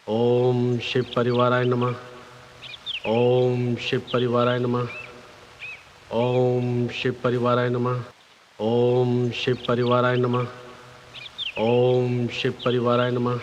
ओम शिव परिवाराय नमः। ओम शिव परिवाराय नमः। ओम शिव परिवाराय नमः। ओम शिव परिवाराय नमः। ओम शिव परिवाराय नमः।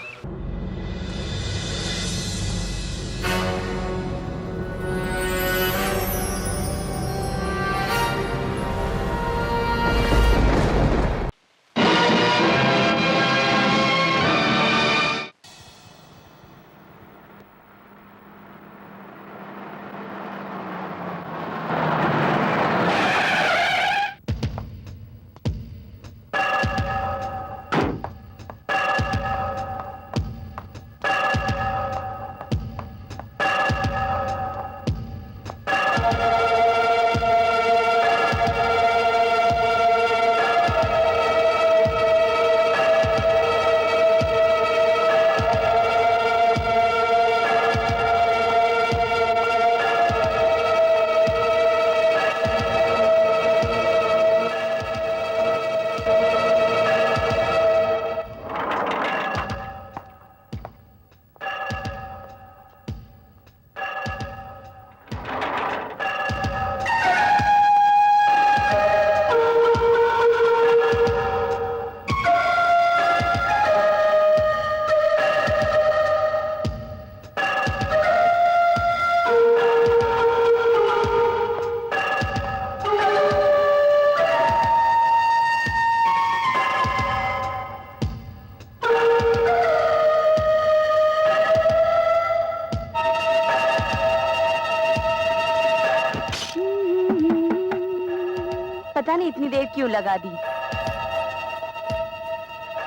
पता नहीं इतनी देर क्यों लगा दी।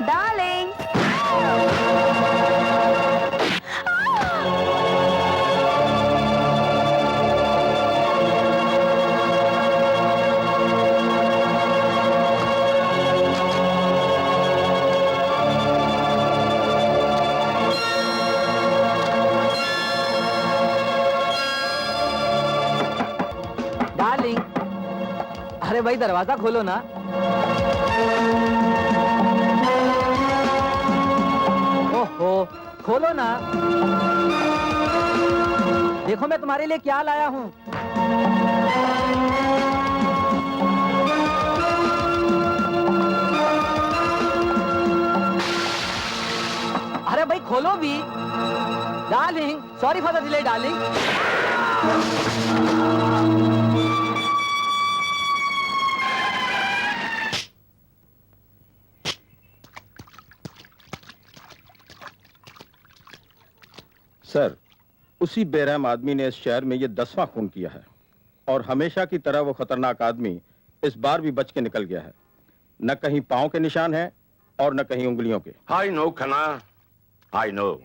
डार्लिंग, डार्लिंग, अरे भाई दरवाजा खोलो ना। ओहो, खोलो ना। देखो मैं तुम्हारे लिए क्या लाया हूँ। अरे भाई खोलो भी। Darling, sorry for the delay darling. Sir, उसी बेरहम आदमी ने इस शहर में ये 10वां खून किया है और हमेशा की तरह वो खतरनाक आदमी इस बार भी बच के निकल गया है। न कहीं पांव के निशान हैं और न कहीं उंगलियों के। I know Khanna, I know.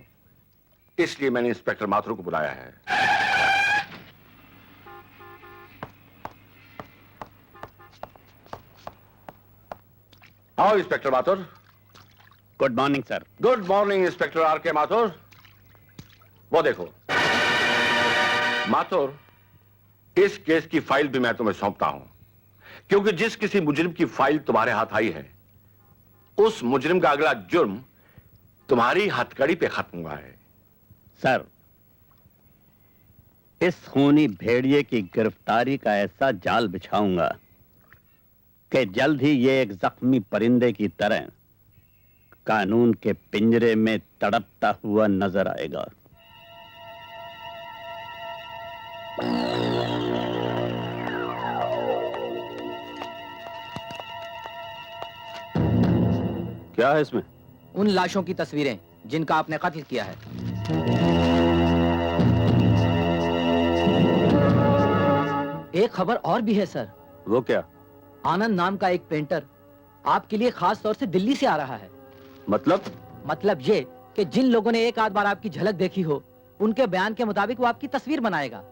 इसलिए मैंने इंस्पेक्टर माथुर को बुलाया है। आओ inspector Mathur. Good morning sir. Good morning inspector are के माथुर। वो देखो माथुर, इस केस की फाइल भी मैं तुम्हें सौंपता हूं, क्योंकि जिस किसी मुजरिम की फाइल तुम्हारे हाथ आई है, उस मुजरिम का अगला जुर्म तुम्हारी हथकड़ी पे खत्म हुआ है। सर, इस खूनी भेड़िए की गिरफ्तारी का ऐसा जाल बिछाऊंगा कि जल्द ही ये एक जख्मी परिंदे की तरह कानून के पिंजरे में तड़पता हुआ नजर आएगा। क्या है इसमें? उन लाशों की तस्वीरें जिनका आपने कत्ल किया है। एक खबर और भी है सर। वो क्या? आनंद नाम का एक पेंटर आपके लिए खास तौर से दिल्ली से आ रहा है। मतलब ये कि जिन लोगों ने एक आध बार आपकी झलक देखी हो, उनके बयान के मुताबिक वो आपकी तस्वीर बनाएगा।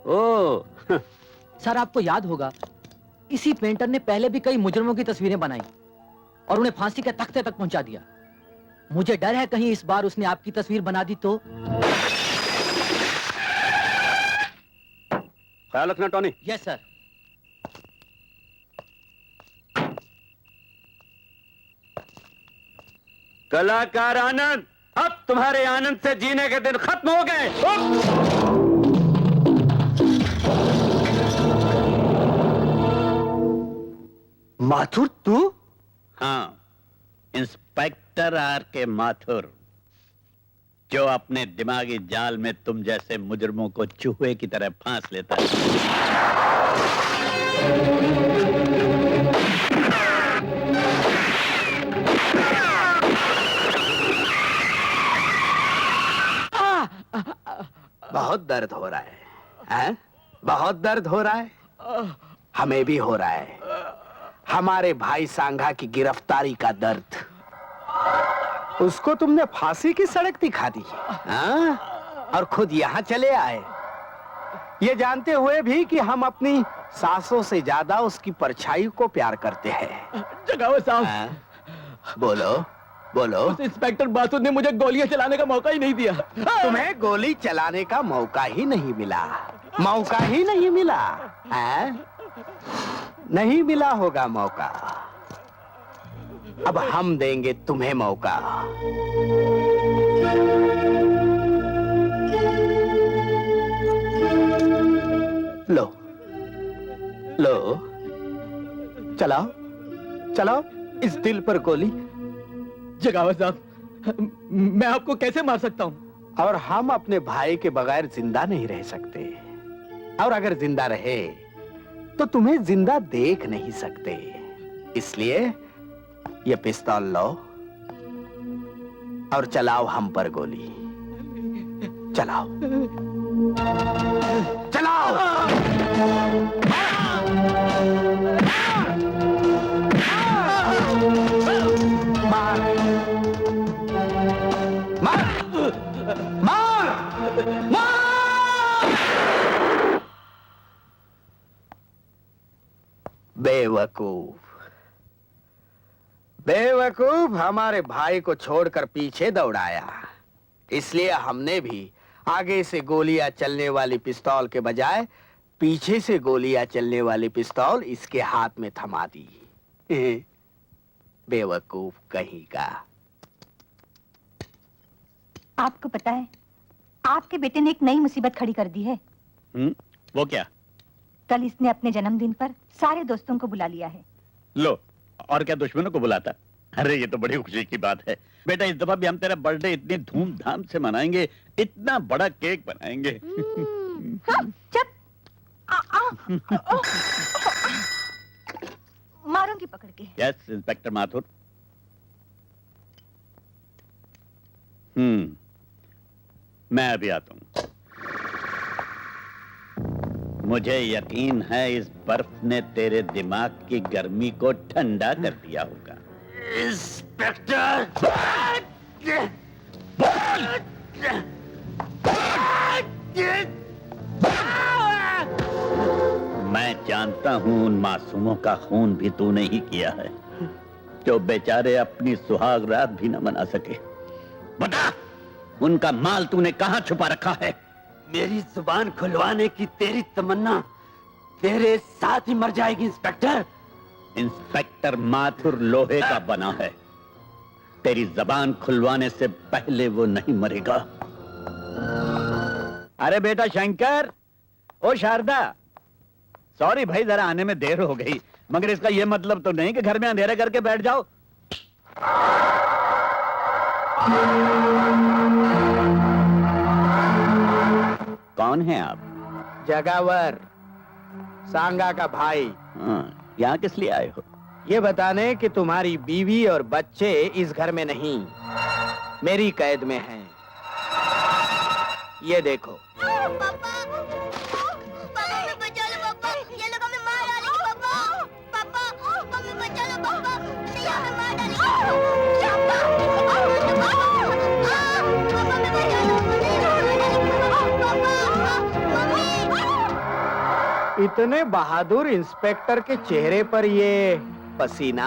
ओह सर, आपको याद होगा इसी पेंटर ने पहले भी कई मुजरिमों की तस्वीरें बनाई और उन्हें फांसी के तख्ते तक पहुंचा दिया। मुझे डर है कहीं इस बार उसने आपकी तस्वीर बना दी तो। ख्याल रखना टॉनी। Yes sir. कलाकार आनंद, अब तुम्हारे आनंद से जीने के दिन खत्म हो गए। माथुर तू? हाँ, इंस्पेक्टर आर के माथुर, जो अपने दिमागी जाल में तुम जैसे मुजरमों को चूहे की तरह फांस लेता है। बहुत दर्द हो रहा है, हैं? बहुत दर्द हो रहा है। हमें भी हो रहा है। हमारे भाई सांघा की गिरफ्तारी का दर्द। उसको तुमने फांसी की सड़क दिखा दी, हाँ? और खुद यहाँ चले आए, ये जानते हुए भी कि हम अपनी सासों से ज्यादा उसकी परछाई को प्यार करते हैं। जगावत साहब, हाँ? बोलो बोलो। उस इंस्पेक्टर बासुद ने मुझे गोलियां चलाने का मौका ही नहीं दिया। तुम्हें गोली चलाने का मौका ही नहीं मिला, मौका ही नहीं मिला, हैं? नहीं मिला होगा मौका। अब हम देंगे तुम्हें मौका। लो लो, चलाओ चलाओ इस दिल पर गोली। जगावत साहब, मैं आपको कैसे मार सकता हूँ? और हम अपने भाई के बगैर जिंदा नहीं रह सकते, और अगर जिंदा रहे तो तुम्हें जिंदा देख नहीं सकते। इसलिए ये पिस्तौल लो और चलाओ हम पर गोली। चलाओ चलाओ। मार मार मार मार। बेवकूफ बेवकूफ, हमारे भाई को छोड़कर पीछे दौड़ाया। इसलिए हमने भी आगे से गोलियां चलने वाली पिस्तौल के बजाय पीछे से गोलियां चलने वाली पिस्तौल इसके हाथ में थमा दी। बेवकूफ कहीं का। आपको पता है, आपके बेटे ने एक नई मुसीबत खड़ी कर दी है। वो क्या? कल इसने अपने जन्मदिन पर सारे दोस्तों को बुला लिया है। लो, और क्या दुश्मनों को बुलाता? अरे ये तो बड़ी खुशी की बात है बेटा। इस दफा भी हम तेरा बर्थडे इतनी धूमधाम से मनाएंगे, इतना बड़ा केक बनाएंगे। हाँ, चुप। मारूंगी पकड़ के। Yes inspector Mathur. मैं अभी आता हूं। मुझे यकीन है इस बर्फ ने तेरे दिमाग की गर्मी को ठंडा कर दिया होगा। इंस्पेक्टर! मैं जानता हूं उन मासूमों का खून भी तूने ही किया है, जो बेचारे अपनी सुहाग रात भी न मना सके। बता, उनका माल तूने कहां छुपा रखा है? मेरी जुबान खुलवाने की तेरी तमन्ना तेरे साथ ही मर जाएगी इंस्पेक्टर। इंस्पेक्टर माथुर लोहे का बना है, तेरी जबान खुलवाने से पहले वो नहीं मरेगा। अरे बेटा शंकर, ओ शारदा, सॉरी भाई जरा आने में देर हो गई, मगर इसका यह मतलब तो नहीं कि घर में अंधेरा करके बैठ जाओ। कौन है आप? जगावर, सांगा का भाई। हाँ, यहाँ किस लिए आए हो? ये बताने कि तुम्हारी बीवी और बच्चे इस घर में नहीं, मेरी कैद में हैं। ये देखो। इतने बहादुर इंस्पेक्टर के चेहरे पर ये पसीना।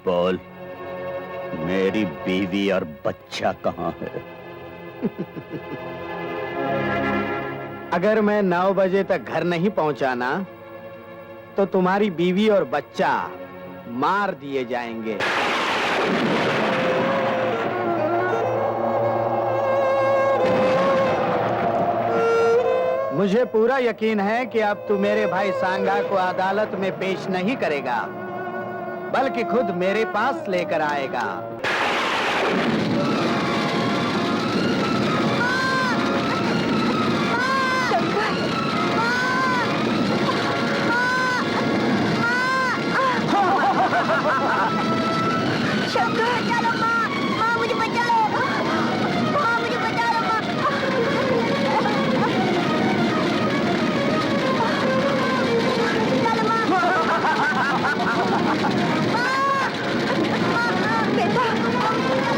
बोल, मेरी बीवी और बच्चा कहाँ है? अगर मैं 9 बजे तक घर नहीं पहुंचाना तो तुम्हारी बीवी और बच्चा मार दिए जाएंगे। मुझे पूरा यकीन है कि अब तू मेरे भाई सांगा को अदालत में पेश नहीं करेगा, बल्कि खुद मेरे पास लेकर आएगा। शंकर, चलो माँ, माँ मुझे बचा लो, माँ मुझे बचा लो माँ। चलो माँ, माँ, बेटा, चलो माँ।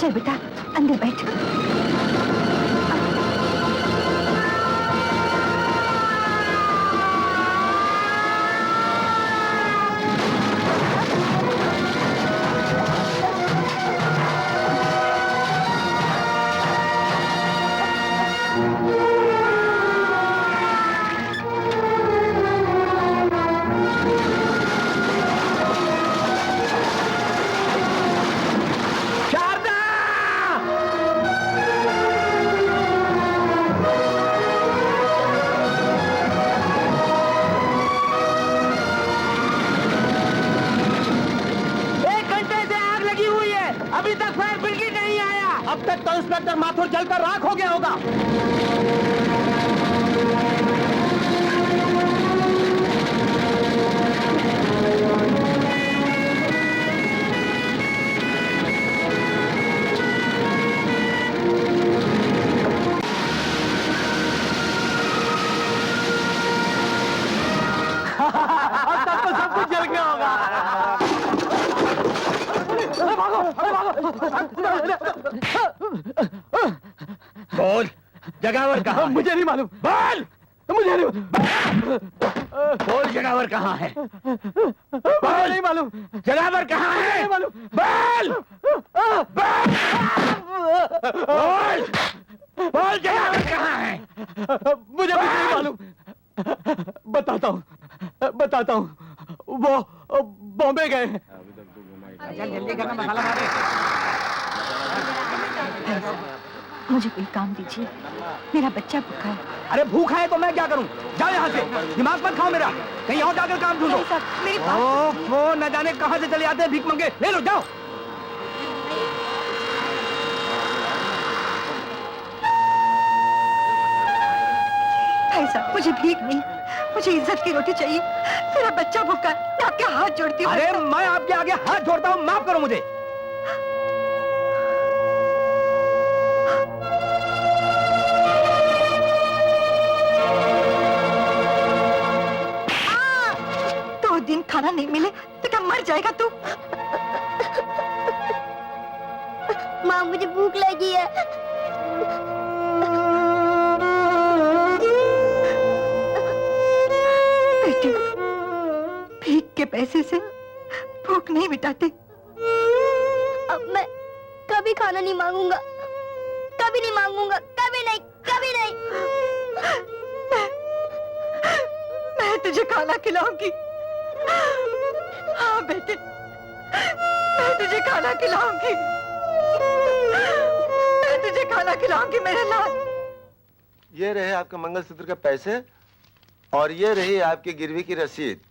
चल बेटा अंदर बैठ। अभी तक फायर ब्रिगेड नहीं आया। अब तक तो इंस्पेक्टर माथुर जलकर राख हो गया होगा। अब तक तो सब कुछ जल गया होगा। बोल, जगावर कहाँ है? मुझे नहीं मालूम। बोल, मुझे नहीं बोल, जगावर कहाँ है? मुझे नहीं मालूम। जगावर कहाँ है? नहीं मालूम। बोल, बोल, बोल, जगावर कहाँ है? मुझे कुछ नहीं मालूम। बताता हूँ। वो बॉम्बे गए। जल्दी करना, मसाला मारे। मुझे कोई काम दीजिए, मेरा बच्चा भूखा है। अरे भूखा है तो मैं क्या करूं? जाओ यहाँ से, दिमाग मत खाओ मेरा। कहीं और जाकर काम ढूंढो। मेरी बात वो न जाने कहाँ से चले आते हैं भीख मंगे। ले लो, जाओ। भाई साहब, मुझे भीख नहीं, मुझे इज्जत की रोटी चाहिए। मेरा बच्चा भूखा है, मैं आपके हाथ जोड़ती हूँ। अरे मैं आपके आगे हाथ जोड़ता हूँ, माफ करो मुझे। दिन खाना नहीं मिले तो क्या मर जाएगा तू? माँ मुझे भूख लगी है। बेटे, भीख के पैसे से भूख नहीं मिटाते। अब मैं कभी खाना नहीं मांगूंगा, कभी नहीं मांगूंगा, कभी नहीं, कभी नहीं। मैं तुझे खाना खिलाऊंगी। हाँ बेटे, मैं तुझे खाना खिलाऊंगी। मैं तुझे खाना खिलाऊंगी मेरे लाल। ये रहे आपके मंगलसूत्र के पैसे और ये रही आपकी गिरवी की रसीद।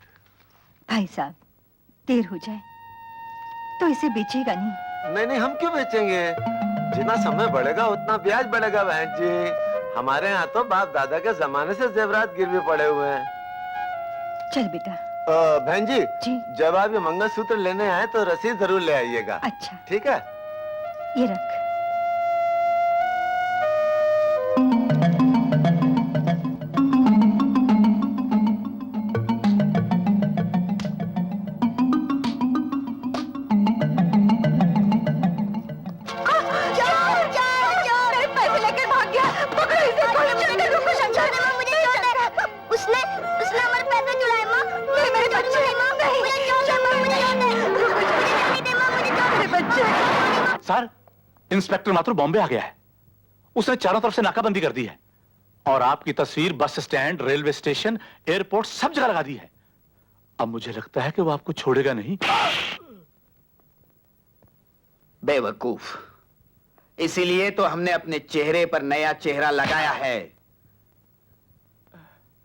भाई साहब, देर हो जाए तो इसे बेचेगा नहीं? नहीं, हम क्यों बेचेंगे? जितना समय बढ़ेगा उतना ब्याज बढ़ेगा बहन जी। हमारे यहाँ तो बाप दादा के जमाने से जेवरात गिरवी पड़े हुए हैं। चल बेटा। बहन जी, जब आप ये मंगलसूत्र लेने आए तो रसीद जरूर ले आइएगा। अच्छा, ठीक है। ये रख। सर, इंस्पेक्टर माथुर बॉम्बे आ गया है। उसने चारों तरफ से नाकाबंदी कर दी है और आपकी तस्वीर bus stand, railway station, airport सब जगह लगा दी है। अब मुझे लगता है कि वो आपको छोड़ेगा नहीं। बेवकूफ, इसीलिए तो हमने अपने चेहरे पर नया चेहरा लगाया है।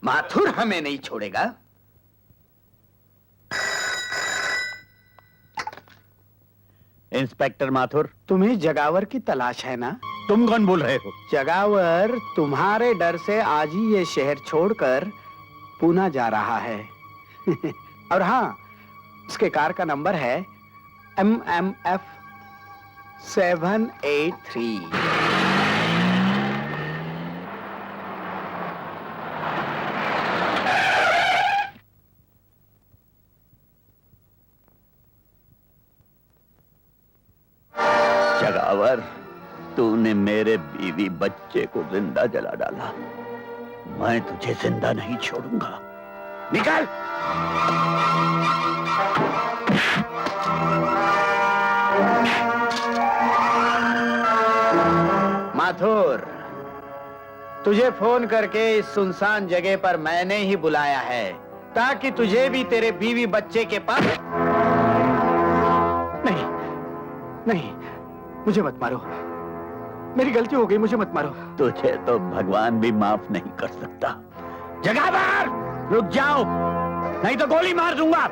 माथुर हमें नहीं छोड़ेगा। इंस्पेक्टर माथुर, तुम्हें जगावर की तलाश है ना? तुम कौन बोल रहे हो? जगावर तुम्हारे डर से आज ही ये शहर छोड़कर पूना जा रहा है। और हाँ, उसके कार का नंबर है MMF 783। जगावर, तूने मेरे बीवी बच्चे को जिंदा जला डाला। मैं तुझे जिंदा नहीं छोड़ूंगा। निकल! माथुर, तुझे फोन करके इस सुनसान जगह पर मैंने ही बुलाया है ताकि तुझे भी तेरे बीवी बच्चे के पास। नहीं नहीं, मुझे मत मारो, मेरी गलती हो गई, मुझे मत मारो। तुझे तो भगवान भी माफ नहीं कर सकता। जगावर, रुक जाओ, नहीं तो गोली मार दूंगा।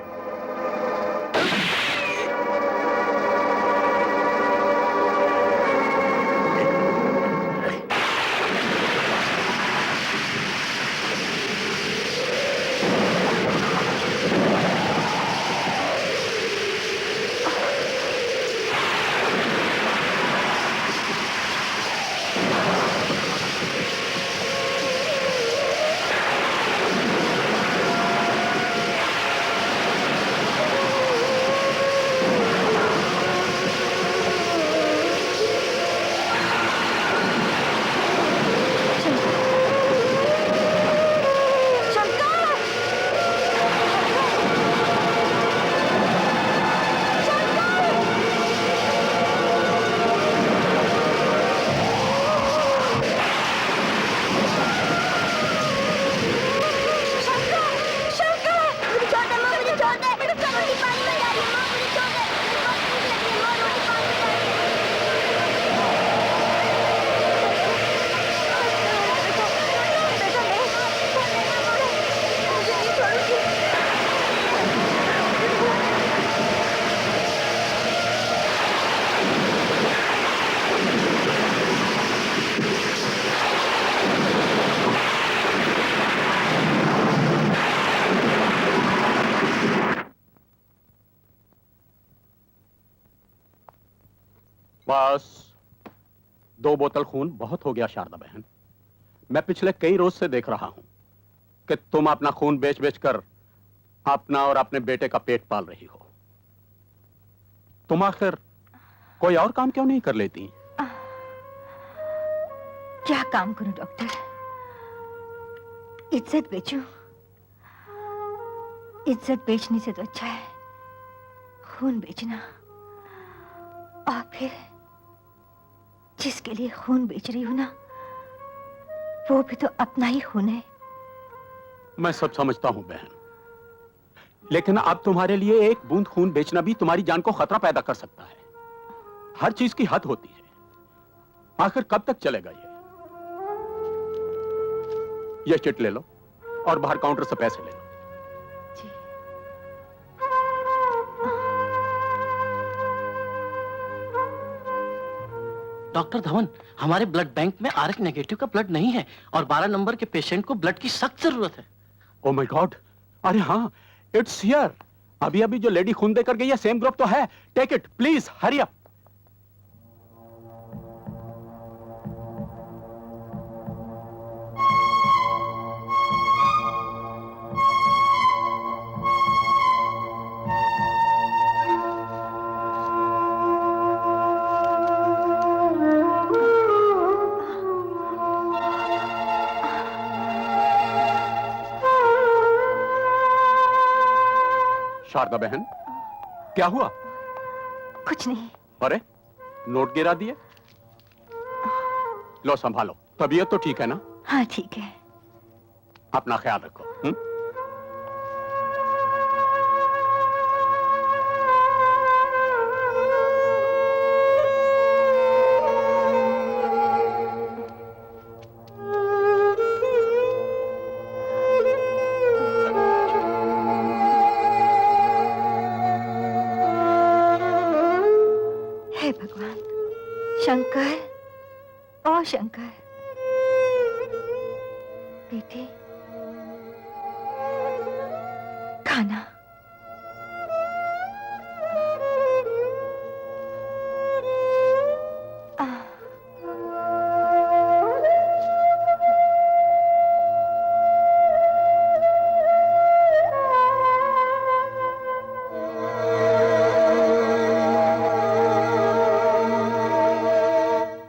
बस 2 बोतल खून बहुत हो गया शारदा बहन। मैं पिछले कई रोज से देख रहा हूं कि तुम अपना खून बेच बेच कर अपना और अपने बेटे का पेट पाल रही हो। तुम आखिर कोई और काम क्यों नहीं कर लेती? क्या काम करूं डॉक्टर? इज्जत बेचूं? इज्जत बेचने से तो अच्छा है खून बेचना। और फिर जिसके लिए खून बेच रही हूं ना, वो भी तो अपना ही खून है। मैं सब समझता हूं बहन, लेकिन अब तुम्हारे लिए एक बूंद खून बेचना भी तुम्हारी जान को खतरा पैदा कर सकता है। हर चीज की हद होती है। आखिर कब तक चलेगा ये चिट ले लो और बाहर काउंटर से पैसे ले लो। डॉक्टर धवन, हमारे ब्लड बैंक में आरएच नेगेटिव का ब्लड नहीं है और 12 नंबर के पेशेंट को ब्लड की सख्त जरूरत है। Oh my God! अरे हाँ, इट्स हियर। अभी अभी जो लेडी खून देकर गई है सेम ग्रुप तो है। Take it please, hurry up. Sharda बहन, क्या हुआ? कुछ नहीं। अरे नोट गिरा दिए। लो संभालो, तबीयत तो ठीक है ना? हाँ ठीक है। अपना ख्याल रखो। हे भगवान, शंकर, ओ शंकर, बेटे खाना।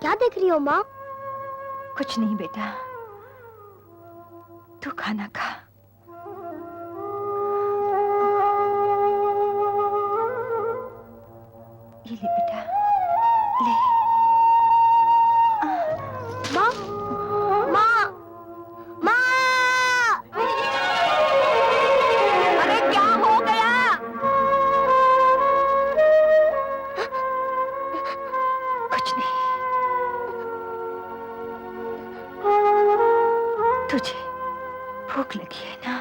क्या देख रही हो माँ? कुछ नहीं बेटा, तू खाना खा। ये ले बेटा, ले। माँ, माँ, माँ! अरे क्या हो गया? कुछ नहीं। तुझे भूख लगी है ना?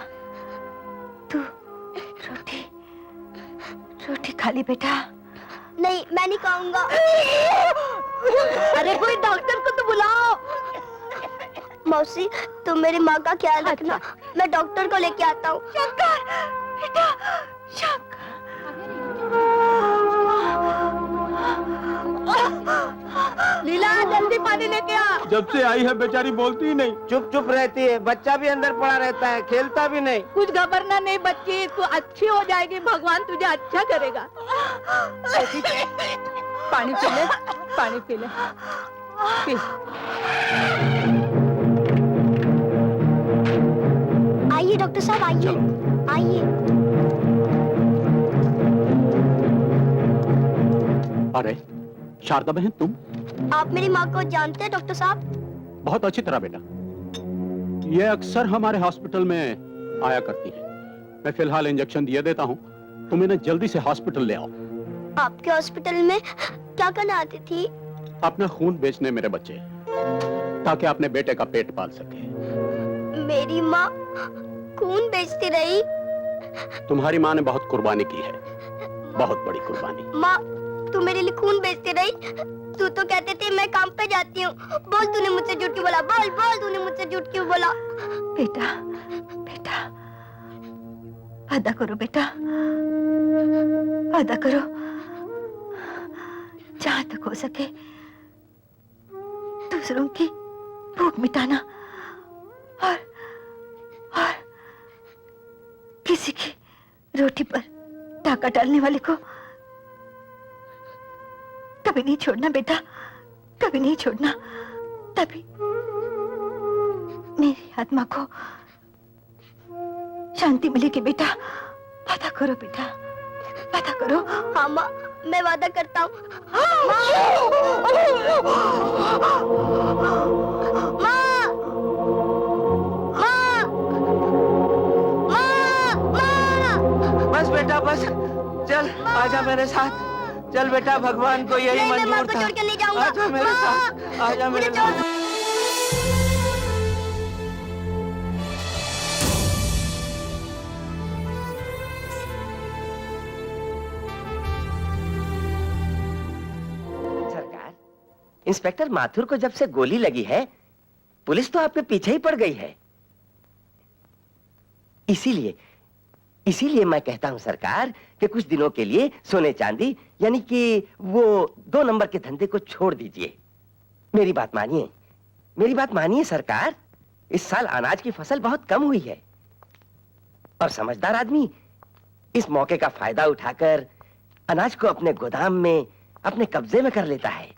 तू रोटी रोटी खा ली बेटा। नहीं, मैं नहीं खाऊंगा। अरे कोई डॉक्टर को तो बुलाओ। मौसी, तुम मेरी माँ का ख्याल रखना। मैं डॉक्टर को लेके आता हूँ। शंकर, बेटा, शंकर। लीला, जल्दी पानी लेके आ। जब से आई है बेचारी बोलती ही नहीं। चुप चुप रहती है, बच्चा भी अंदर पड़ा रहता है, खेलता भी नहीं। कुछ घबरना नहीं बच्ची, तू अच्छी हो जाएगी, भगवान तुझे अच्छा करेगा। पानी पी ले, पानी पी ले, पी। आइए डॉक्टर साहब, आइए आइए। अरे शारदा बहन, तुम? आप मेरी माँ को जानते हैं डॉक्टर साहब? बहुत अच्छी तरह बेटा, ये अक्सर हमारे हॉस्पिटल में आया करती है। मैं फिलहाल इंजेक्शन दिए देता हूँ, तुम इन्हें जल्दी से हॉस्पिटल ले आओ। आपके हॉस्पिटल में क्या करने आती थी? अपना खून बेचने मेरे बच्चे, ताकि अपने बेटे का पेट पाल सके। मेरी माँ खून बेचती रही? तुम्हारी माँ ने बहुत कुर्बानी की है, बहुत बड़ी कुर्बानी। माँ, तू मेरे लिए खून बेचती रही? तू तो कहते थे मैं काम पे जाती हूँ। बोल, तूने मुझसे झूठ क्यों बोला? बोल बोल, तूने मुझसे झूठ क्यों बोला? बेटा, बेटा, वादा करो बेटा, वादा करो, जहां तक हो सके दूसरों की भूख मिटाना और किसी की रोटी पर टाका डालने वाले को कभी नहीं छोड़ना बेटा, कभी नहीं छोड़ना। तभी मेरी आत्मा को शांति मिलेगी बेटा। वादा करो बेटा, वादा करो। हाँ माँ, मैं वादा करता हूँ। बस बेटा बस, चल आजा मेरे साथ। चल बेटा, भगवान को यही नहीं, मैं माँ मंजूर को था। छोड़ के नहीं जाऊंगा। आजा मेरे साथ, आजा मेरे मुझे छोड़ साथ। दो। सरकार, इंस्पेक्टर माथुर को जब से गोली लगी है, पुलिस तो आपके पीछे ही पड़ गई है। इसीलिए मैं कहता हूं सरकार कि कुछ दिनों के लिए सोने चांदी यानी कि वो 2 नंबर के धंधे को छोड़ दीजिए। मेरी बात मानिए, मेरी बात मानिए सरकार। इस साल अनाज की फसल बहुत कम हुई है और समझदार आदमी इस मौके का फायदा उठाकर अनाज को अपने गोदाम में अपने कब्जे में कर लेता है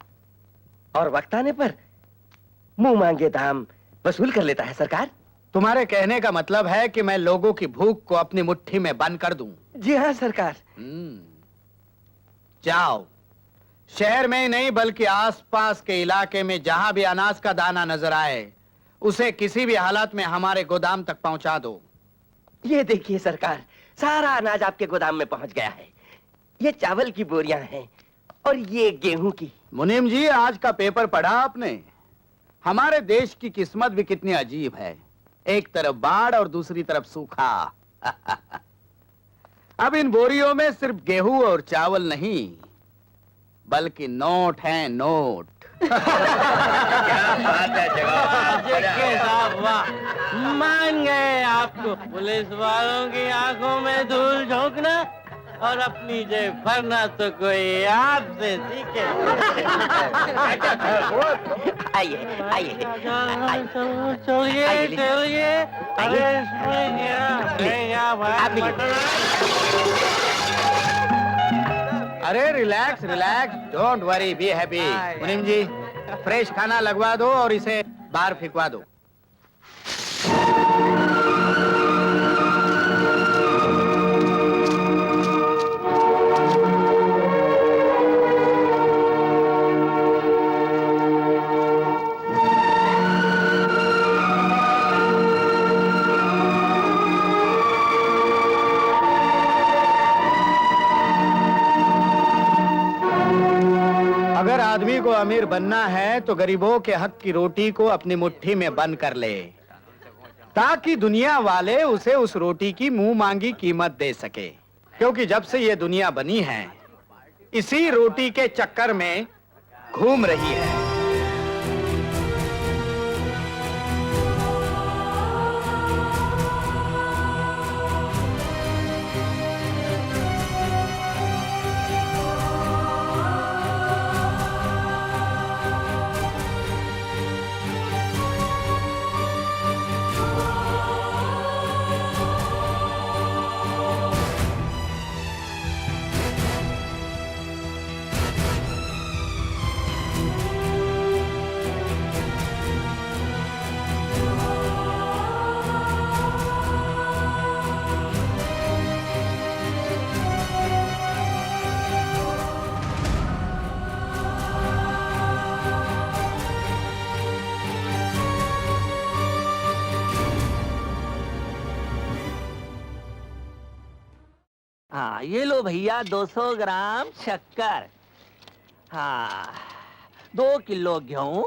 और वक्त आने पर मुंह मांगे दाम वसूल कर लेता है सरकार। तुम्हारे कहने का मतलब है कि मैं लोगों की भूख को अपनी मुट्ठी में बंद कर दूं? जी हाँ सरकार। जाओ, शहर में ही नहीं बल्कि आसपास के इलाके में जहां भी अनाज का दाना नजर आए उसे किसी भी हालत में हमारे गोदाम तक पहुंचा दो। ये देखिए सरकार, सारा अनाज आपके गोदाम में पहुंच गया है। ये चावल की बोरियां हैं और ये गेहूं की। मुनीम जी, आज का पेपर पढ़ा आपने? हमारे देश की किस्मत भी कितनी अजीब है, एक तरफ बाढ़ और दूसरी तरफ सूखा। अब इन बोरियों में सिर्फ गेहूं और चावल नहीं बल्कि नोट हैं, नोट। मान गए आपको पुलिस वालों की आंखों में धूल झोंकना और अपनी जेब भरना तो कोई आपसे सीखे। आइए आइए चलिए चलिए। अरे relax relax, don't worry, be happy. मुनीम जी, फ्रेश खाना लगवा दो और इसे बाहर फेंकवा दो। अगर आदमी को अमीर बनना है तो गरीबों के हक की रोटी को अपनी मुट्ठी में बंद कर ले, ताकि दुनिया वाले उसे उस रोटी की मुंह मांगी कीमत दे सके। क्योंकि जब से ये दुनिया बनी है इसी रोटी के चक्कर में घूम रही है। हाँ, ये लो भैया 200 ग्राम शक्कर। हाँ, 2 किलो गेहूं,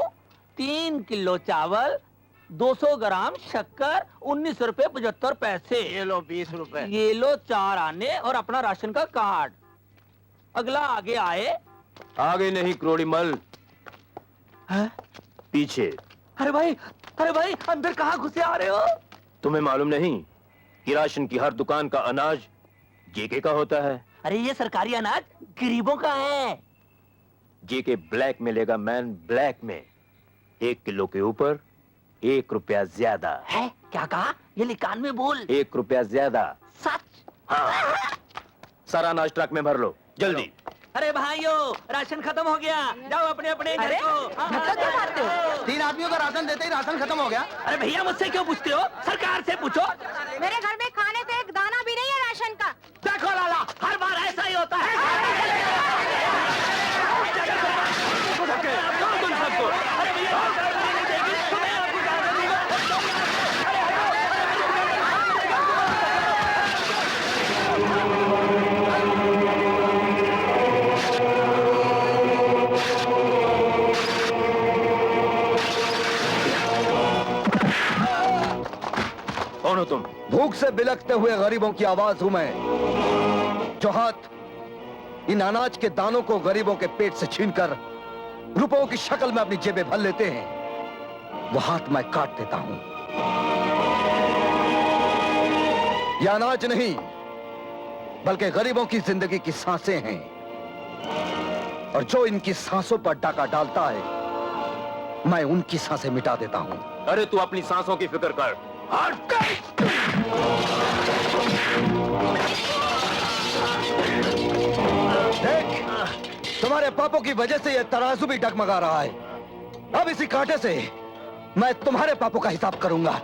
3 किलो चावल, 200 ग्राम शक्कर, 19 रुपए 75 पैसे। ये लो 20 रुपए। ये लो 4 आने और अपना राशन का कार्ड। अगला आगे आए। आगे नहीं क्रोड़ीमल, पीछे। अरे भाई अंदर कहाँ घुसे आ रहे हो? तुम्हें मालूम नहीं कि राशन की हर दुकान का अनाज जेके का होता है? अरे ये सरकारी अनाज गरीबों का है। जेके ब्लैक में लेगा मैन, ब्लैक में 1 किलो के ऊपर 1 रुपया ज्यादा। है? क्या कहा? ये लिकान में बोल। 1 रुपया ज्यादा। सच? हाँ, सारा अनाज ट्रक में भर लो जल्दी। अरे भाइयों, राशन खत्म हो गया, जाओ अपने अपने घर को। धक्का क्यों मारते हो? 3 आदमियों का राशन देते ही राशन खत्म हो गया। अरे भैया, मुझसे क्यों पूछते हो? सरकार से पूछो। मेरे घर में खाने से एक दाना भी नहीं है राशन का। देखो लाला, हर बार ऐसा ही होता है। कौन हो तुम? भूख से बिलखते हुए गरीबों की आवाज हूं मैं, जो हाथ इन अनाज के दानों को गरीबों के पेट से छीनकर रुपयों की शक्ल में अपनी जेबें भर लेते हैं, वो हाथ मैं काट देता हूं। यह अनाज नहीं बल्कि गरीबों की जिंदगी की सांसें हैं, और जो इनकी सांसों पर डाका डालता है मैं उनकी सांसें मिटा देता हूं। अरे तू अपनी सांसों की फिक्र कर। देख, तुम्हारे पापों की वजह से यह तराजू भी डगमगा रहा है। अब इसी कांटे से मैं तुम्हारे पापों का हिसाब करूंगा।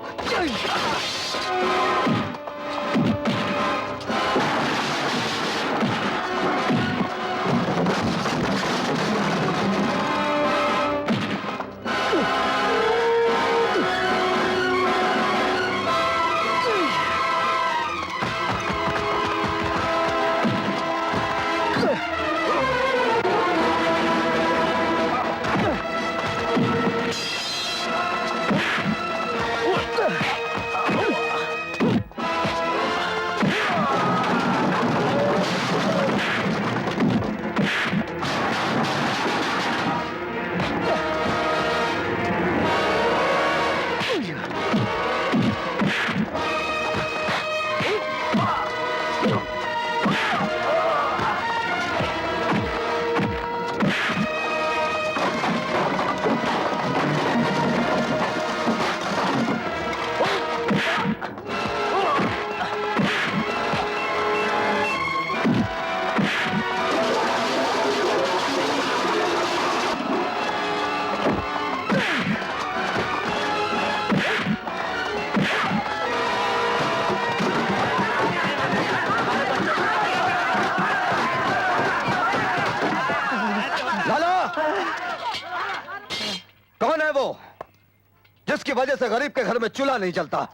वजह से गरीब के घर में चूल्हा नहीं जलता,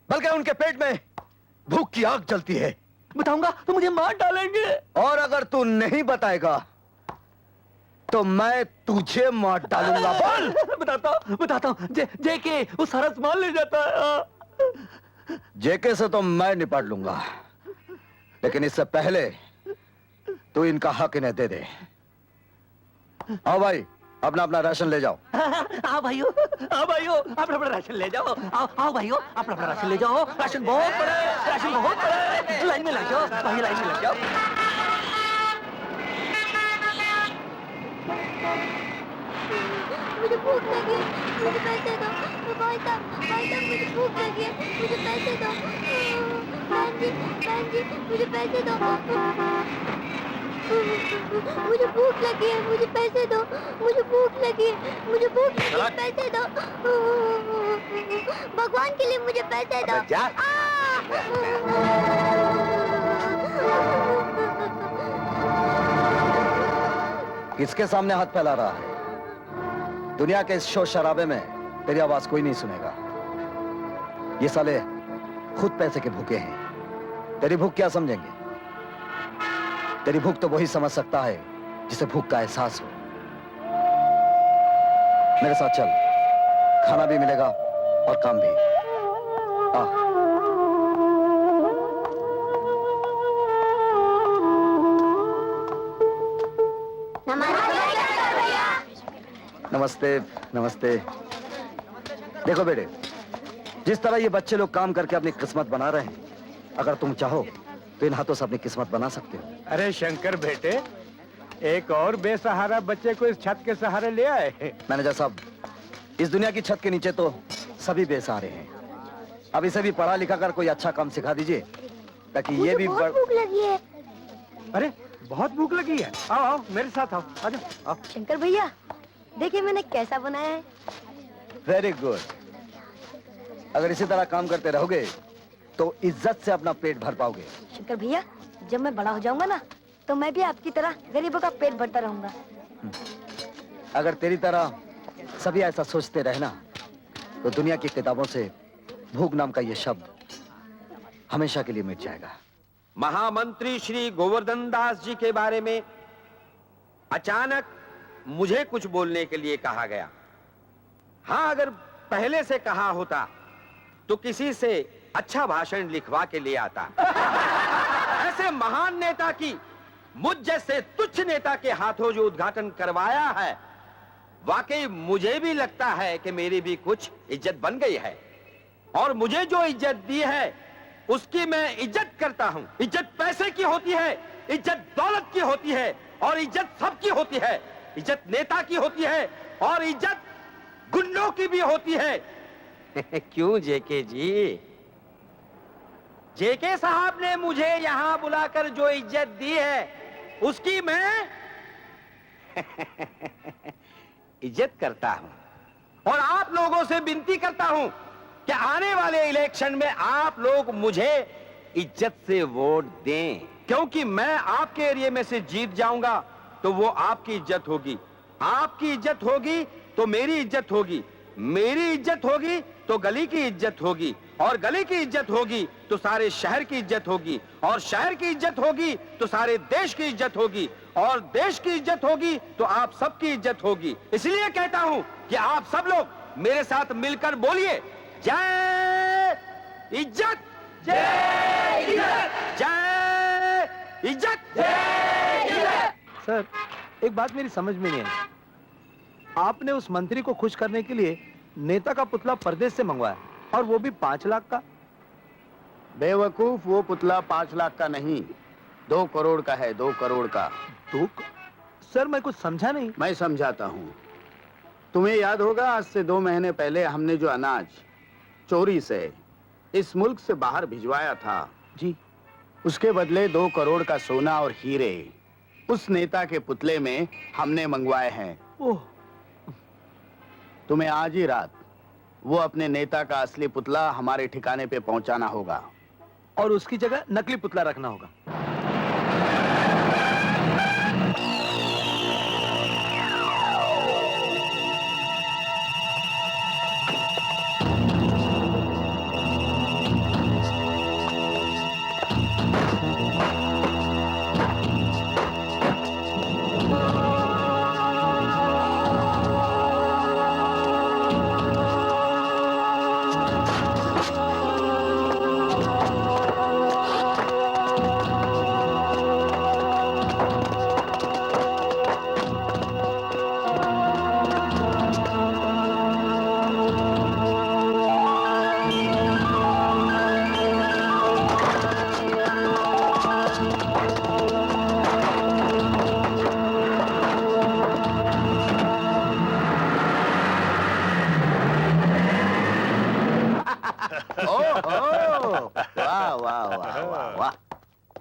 बल्कि उनके पेट में भूख की आग जलती है। बताऊंगा तो मुझे मार डालेंगे। और अगर तू नहीं बताएगा तो मैं तुझे मार डालूंगा। बोल। बताता हूँ। जेके वो सारा सामान ले जाता है। जेके से तो मैं निपट लूंगा, लेकिन इससे पहले तू इनका हक इन्हें दे दे। आओ भाई, अपना अपना राशन ले जाओ। आओ भाइयों, अपना अपना राशन ले जाओ। आओ भाइयों, अपना अपना राशन ले जाओ। राशन बहुत बड़ा है, राशन बहुत बड़ा है। लाइन में लग जाओ भाई, लाइन में लग जाओ। मुझे भूख लगी है, मुझे पैसे दो। भाई साहब मुझे भूख लगी है, मुझे पैसे दो। बहन जी मुझे पैसे दो। मुझे भूख लगी है, मुझे पैसे दो। मुझे भूख लगी है, मुझे भूख लगी है, पैसे दो। भगवान के लिए मुझे पैसे दो। किसके सामने हाथ फैला रहा है? दुनिया के इस शोर शराबे में तेरी आवाज कोई नहीं सुनेगा। ये साले खुद पैसे के भूखे हैं, तेरी भूख क्या समझेंगे? तेरी भूख तो वही समझ सकता है जिसे भूख का एहसास हो। मेरे साथ चल, खाना भी मिलेगा और काम भी। आ। नमस्ते नमस्ते। देखो बेटे, जिस तरह ये बच्चे लोग काम करके अपनी किस्मत बना रहे हैं, अगर तुम चाहो तो इन हाथों से अपनी किस्मत बना सकते हो। अरे शंकर बेटे, एक और बेसहारा बच्चे को इस छत के सहारे ले आए। मैनेजर साहब, इस दुनिया की छत के नीचे तो सभी बेसहारे हैं। अब इसे भी पढ़ा लिखा कर कोई अच्छा काम सिखा दीजिए, ताकि ये भी भूख लगी है। अरे बहुत भूख लगी है। आओ आओ मेरे साथ आओ, आ जाओ। शंकर भैया, देखिए मैंने कैसा बनाया है। Very good. अगर इसी तरह काम करते रहोगे तो इज्जत से अपना पेट भर पाओगे। शंकर भैया, जब मैं बड़ा हो जाऊंगा ना, तो मैं भी आपकी तरह गरीबों का पेट भरता रहूंगा। अगर तेरी तरह सभी ऐसा सोचते रहना, तो दुनिया की किताबों से भूख नाम का ये शब्द हमेशा के लिए मिट जाएगा। महामंत्री श्री गोवर्धन दास जी के बारे में अचानक मुझे कुछ बोलने के लिए कहा गया। हाँ, अगर पहले से कहा होता तो किसी से अच्छा भाषण लिखवा के ले आता। ऐसे महान नेता की मुझ जैसे तुच्छ नेता के हाथों जो उद्घाटन करवाया है, वाकई मुझे भी लगता है कि मेरी भी कुछ इज्जत बन गई है। और मुझे जो इज्जत दी है उसकी मैं इज्जत करता हूं। इज्जत पैसे की होती है, इज्जत दौलत की होती है, और इज्जत सबकी होती है। इज्जत नेता की होती है और इज्जत गुंडों की भी होती है। क्यों जेके जी? जेके साहब ने मुझे यहां बुलाकर जो इज्जत दी है उसकी मैं इज्जत करता हूं। और आप लोगों से विनती करता हूं कि आने वाले इलेक्शन में आप लोग मुझे इज्जत से वोट दें, क्योंकि मैं आपके एरिया में से जीत जाऊंगा तो वो आपकी इज्जत होगी, आपकी इज्जत होगी तो मेरी इज्जत होगी, मेरी इज्जत होगी तो गली की इज्जत होगी, और गली की इज्जत होगी तो सारे शहर की इज्जत होगी, और शहर की इज्जत होगी तो सारे देश की इज्जत होगी, और देश की इज्जत होगी तो आप सबकी इज्जत होगी। इसलिए कहता हूं कि आप सब लोग मेरे साथ मिलकर बोलिए, जय इज्जत, जय इज्जत, जय इज्जत, जय इज्जत। सर, एक बात मेरी समझ में नहीं आई। आपने उस मंत्री को खुश करने के लिए नेता का पुतला परदेश से मंगवाया, और वो भी 5 लाख का। बेवकूफ, वो पुतला 5 लाख का नहीं, 2 करोड़ का है, 2 करोड़ का। सर, मैं कुछ समझा नहीं। मैं समझाता हूँ। तुम्हें याद होगा, आज से 2 महीने पहले हमने जो अनाज चोरी से इस मुल्क से बाहर भिजवाया था जी, उसके बदले 2 करोड़ का सोना और हीरे उस नेता के पुतले में हमने मंगवाए हैं। ओह, तुम्हें आज ही रात वो अपने नेता का असली पुतला हमारे ठिकाने पे पहुंचाना होगा, और उसकी जगह नकली पुतला रखना होगा।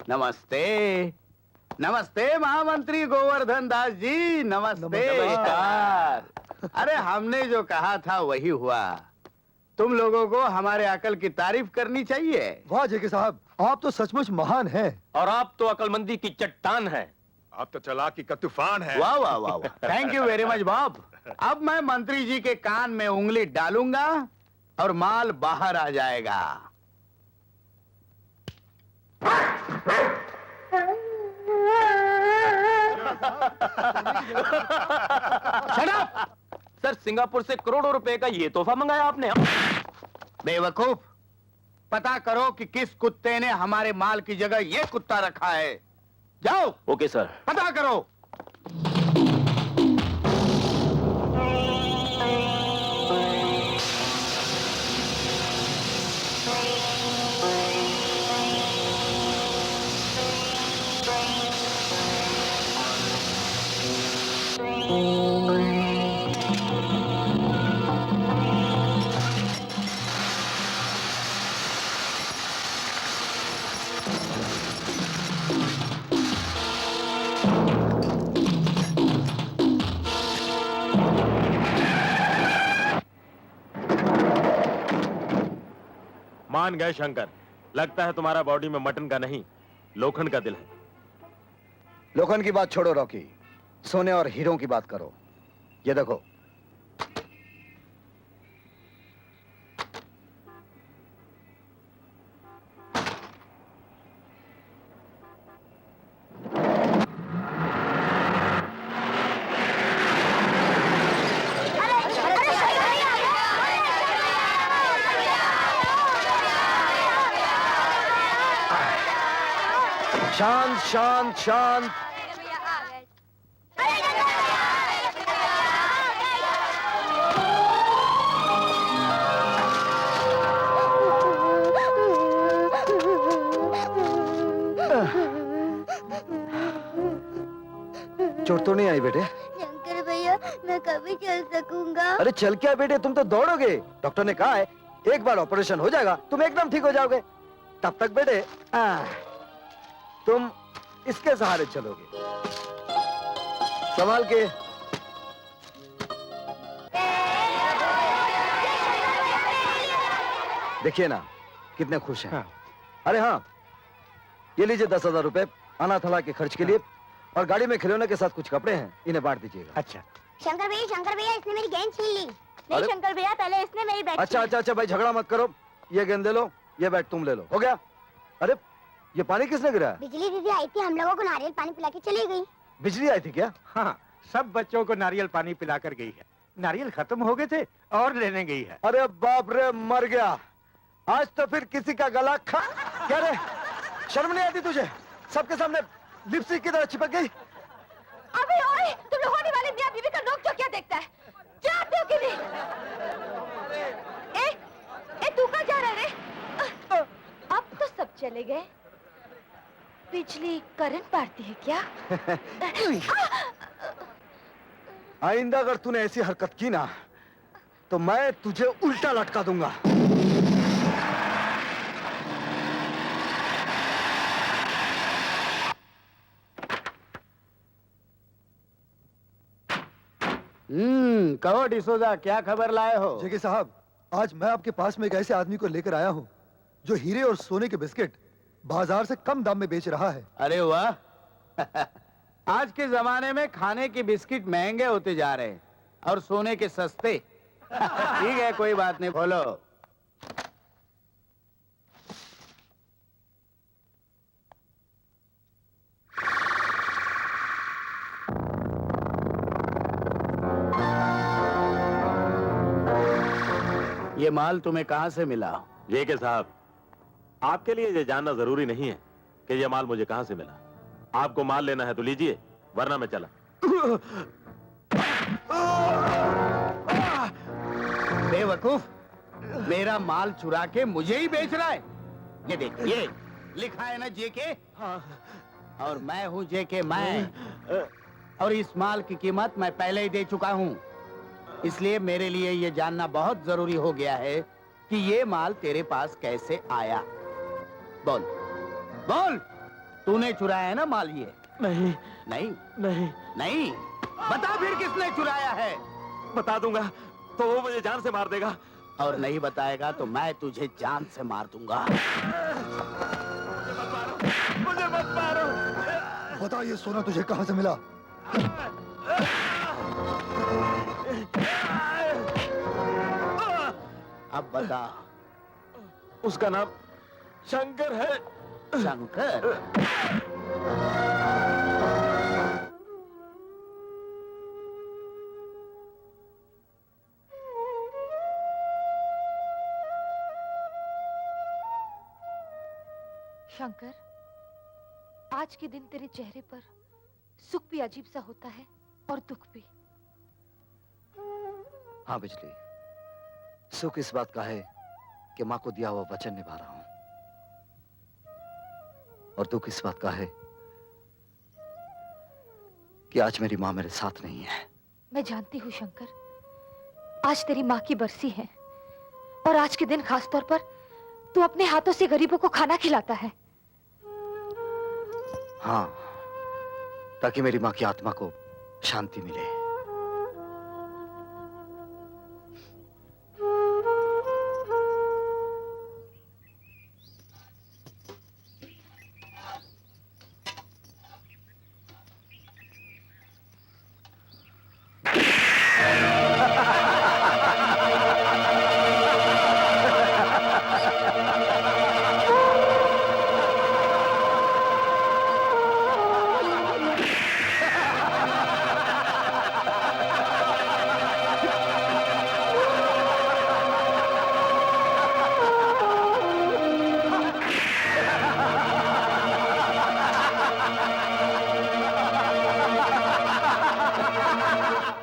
नमस्ते नमस्ते महामंत्री गोवर्धन दास जी, नमस्ते। नमस्कार। अरे हमने जो कहा था वही हुआ। तुम लोगों को हमारे अकल की तारीफ करनी चाहिए। वाह जेके साहब, आप तो सचमुच महान हैं। और आप तो अकलमंदी की चट्टान है। आप तो चालाकी का तूफान है। वाह वाह वाह वाह, thank you very much Bob. अब मैं मंत्री जी के कान में उंगली डालूंगा और माल बाहर आ जाएगा। Shut up! सर, सिंगापुर से करोड़ों रुपए का ये तोहफा मंगाया आपने। बेवकूफ, पता करो कि किस कुत्ते ने हमारे माल की जगह ये कुत्ता रखा है। जाओ। Okay sir. पता करो। मान गए शंकर, लगता है तुम्हारा बॉडी में मटन का नहीं लोखंड का दिल है। लोखंड की बात छोड़ो रॉकी, सोने और हीरों की बात करो। ये देखो, शांत शांत शांत। चोट तो नहीं आई बेटे? शंकर भैया, मैं कभी चल सकूंगा? अरे चल क्या बेटे, तुम तो दौड़ोगे। डॉक्टर ने कहा है एक बार ऑपरेशन हो जाएगा तुम एकदम ठीक हो जाओगे। तब तक बेटे तुम इसके सहारे चलोगे। संभाल के। देखिए ना कितने खुश हैं। अरे हाँ, ये लीजिए 10,000 रुपए अनाथालय के खर्च के लिए, और गाड़ी में खिलौने के साथ कुछ कपड़े हैं, इन्हें बांट दीजिएगा। अच्छा। शंकर भैया, इसने मेरी गेंद छीन ली। नहीं शंकर भैया, पहले इसने मेरी बैट। अच्छा भाई झगड़ा मत करो। ये गेंद ले लो, ये बैट तुम ले लो, हो गया। अरे ये पानी किसने गिराया? बिजली दीदी आई थी, हम लोगों को नारियल पानी पिला के चली गई। बिजली आई थी क्या? हाँ, सब बच्चों को नारियल पानी पिला कर गई है। नारियल खत्म हो गए थे और लेने गई है। अरे बाप रे, मर गया। आज तो फिर किसी का गला खा। क्या रे, शर्म नहीं आती तुझे? सबके सामने लिपस्टिक की तरह चिपक गई। अबे ओए, तुम लोग होने वाले मियां बीवी का नोक क्यों क्या देखता है? जाते हो कि नहीं? ए तू कहाँ जा रहा है रे? अब तो सब चले गए। बिजली करंट मारती है क्या? आइंदा अगर तूने ऐसी हरकत की ना तो मैं तुझे उल्टा लटका दूंगा। कहो डिसोजा, क्या खबर लाए हो? जेके साहब, आज मैं आपके पास में एक ऐसे आदमी को लेकर आया हूँ जो हीरे और सोने के बिस्किट बाजार से कम दाम में बेच रहा है। अरे वाह। आज के जमाने में खाने के बिस्किट महंगे होते जा रहे हैं और सोने के सस्ते। ठीक है, कोई बात नहीं, बोलो। ये माल तुम्हें कहां से मिला? जेके साहब, आपके लिए ये जानना जरूरी नहीं है कि ये माल मुझे कहां से मिला। आपको माल लेना है तो लीजिए, वरना मैं चला। बेवकूफ, मेरा माल चुरा के मुझे ही बेच रहा है। ये देख, ये लिखा है ना जेके, और मैं हूं जेके मैं। और इस माल की कीमत मैं पहले ही दे चुका हूं, इसलिए मेरे लिए ये जानना बहुत जरूरी हो गया है कि ये माल तेरे पास कैसे आया। बोल बोल, तूने चुराया है ना माल ये? नहीं नहीं नहीं नहीं, बता फिर किसने चुराया है? बता दूंगा तो वो मुझे जान से मार देगा। और नहीं बताएगा तो मैं तुझे जान से मार दूंगा। मुझे मत मारो। बता ये सोना तुझे कहां से मिला? अब बता। उसका नाम शंकर है। शंकर? शंकर, आज के दिन तेरे चेहरे पर सुख भी अजीब सा होता है और दुख भी। हाँ बिजली, सुख इस बात का है कि माँ को दिया हुआ वचन निभा रहा हूं, और दुख इस बात का है कि आज मेरी माँ मेरे साथ नहीं है। मैं जानती हूँ शंकर, आज तेरी माँ की बरसी है और आज के दिन खास तौर पर तू अपने हाथों से गरीबों को खाना खिलाता है। हाँ, ताकि मेरी माँ की आत्मा को शांति मिले।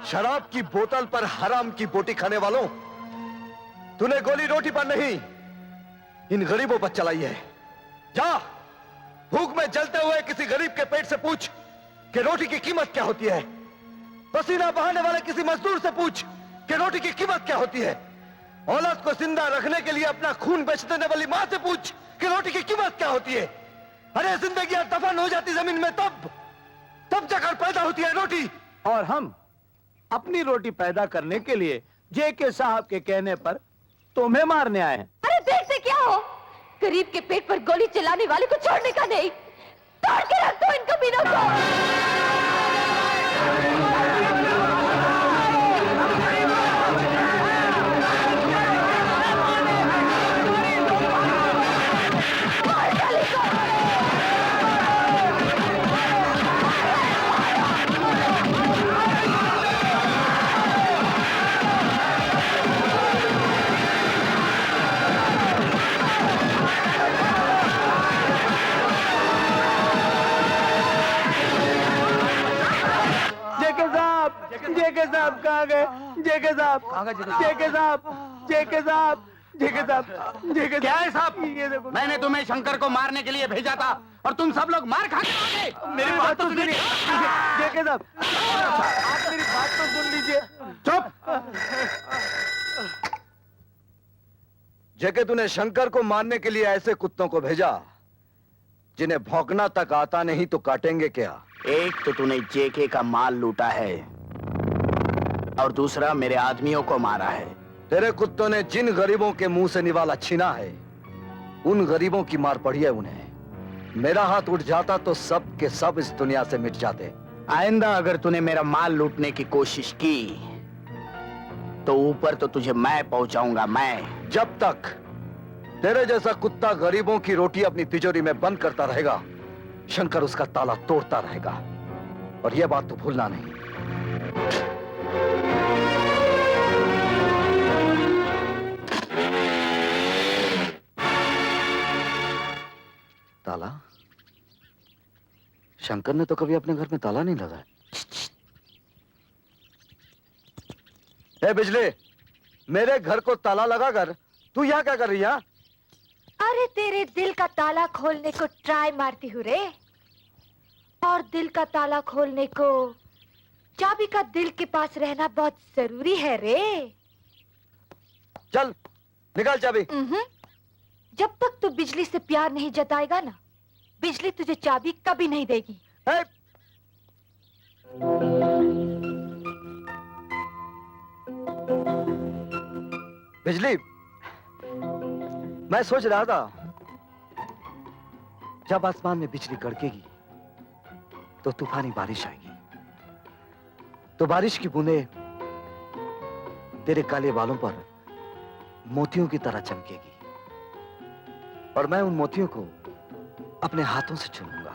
शराब की बोतल पर हराम की बोटी खाने वालों, तूने गोली रोटी पर नहीं, इन गरीबों पर चलाई है। जा, भूख में जलते हुए किसी गरीब के पेट से पूछ कि रोटी की कीमत क्या होती है। पसीना बहाने वाले किसी मजदूर से पूछ कि रोटी की कीमत क्या होती है। औलाद को जिंदा रखने के लिए अपना खून बेच देने वाली मां से पूछ कि रोटी की कीमत क्या होती है। अरे जिंदगी दफन हो जाती जमीन में तब जाकर पैदा होती है रोटी। और हम अपनी रोटी पैदा करने के लिए जेके साहब के कहने पर तुम्हें मारने आए हैं। अरे देखते क्या हो, गरीब के पेट पर गोली चलाने वाले को छोड़ने का नहीं, तोड़ के रख दो इन कमीनों को। जेके साहब कहाँ गए? जेके साहब, जेके साहब, जेके साहब, जेके साहब, जेके क्या है साहब? ये देखो, मैंने तुम्हें शंकर को मारने के लिए भेजा था और तुम सब लोग मार खा के आ गए। मेरी बात तो सुनिए। जेके साहब, आप मेरी बात तो सुन लीजिए। चुप। जेके, तूने शंकर को मारने के लिए ऐसे कुत्तों को भेजा जिन्हें भौंकना तक आता नहीं तो काटेंगे क्या? एक तो तूने जेके का माल लूटा है और दूसरा मेरे आदमियों को मारा है। तेरे कुत्तों ने जिन गरीबों के मुंह से निवाला छीना है, उन गरीबों की मार पड़ी है उन्हें। मेरा हाथ उठ जाता तो सब के सब इस दुनिया से मिट जाते। आइंदा अगर तूने मेरा माल लूटने की कोशिश की तो ऊपर तो तुझे मैं पहुंचाऊंगा। मैं जब तक तेरे जैसा कुत्ता गरीबों की रोटी अपनी तिजोरी में बंद करता रहेगा, शंकर उसका ताला तोड़ता रहेगा। और यह बात तो भूलना नहीं। ताला? शंकर ने तो कभी अपने घर में ताला नहीं लगाया। ए बिजली, मेरे घर को ताला लगाकर तू यहाँ क्या कर रही है? अरे तेरे दिल का ताला खोलने को ट्राई मारती हूँ रे। और दिल का ताला खोलने को चाबी का दिल के पास रहना बहुत जरूरी है रे। चल निकाल चाबी। जब तक तू बिजली से प्यार नहीं जताएगा ना, बिजली तुझे चाबी कभी नहीं देगी। बिजली, मैं सोच रहा था जब आसमान में बिजली कड़केगी तो तूफानी बारिश आएगी, तो बारिश की बूंदें तेरे काले बालों पर मोतियों की तरह चमकेगी और मैं उन मोतियों को अपने हाथों से चूमूंगा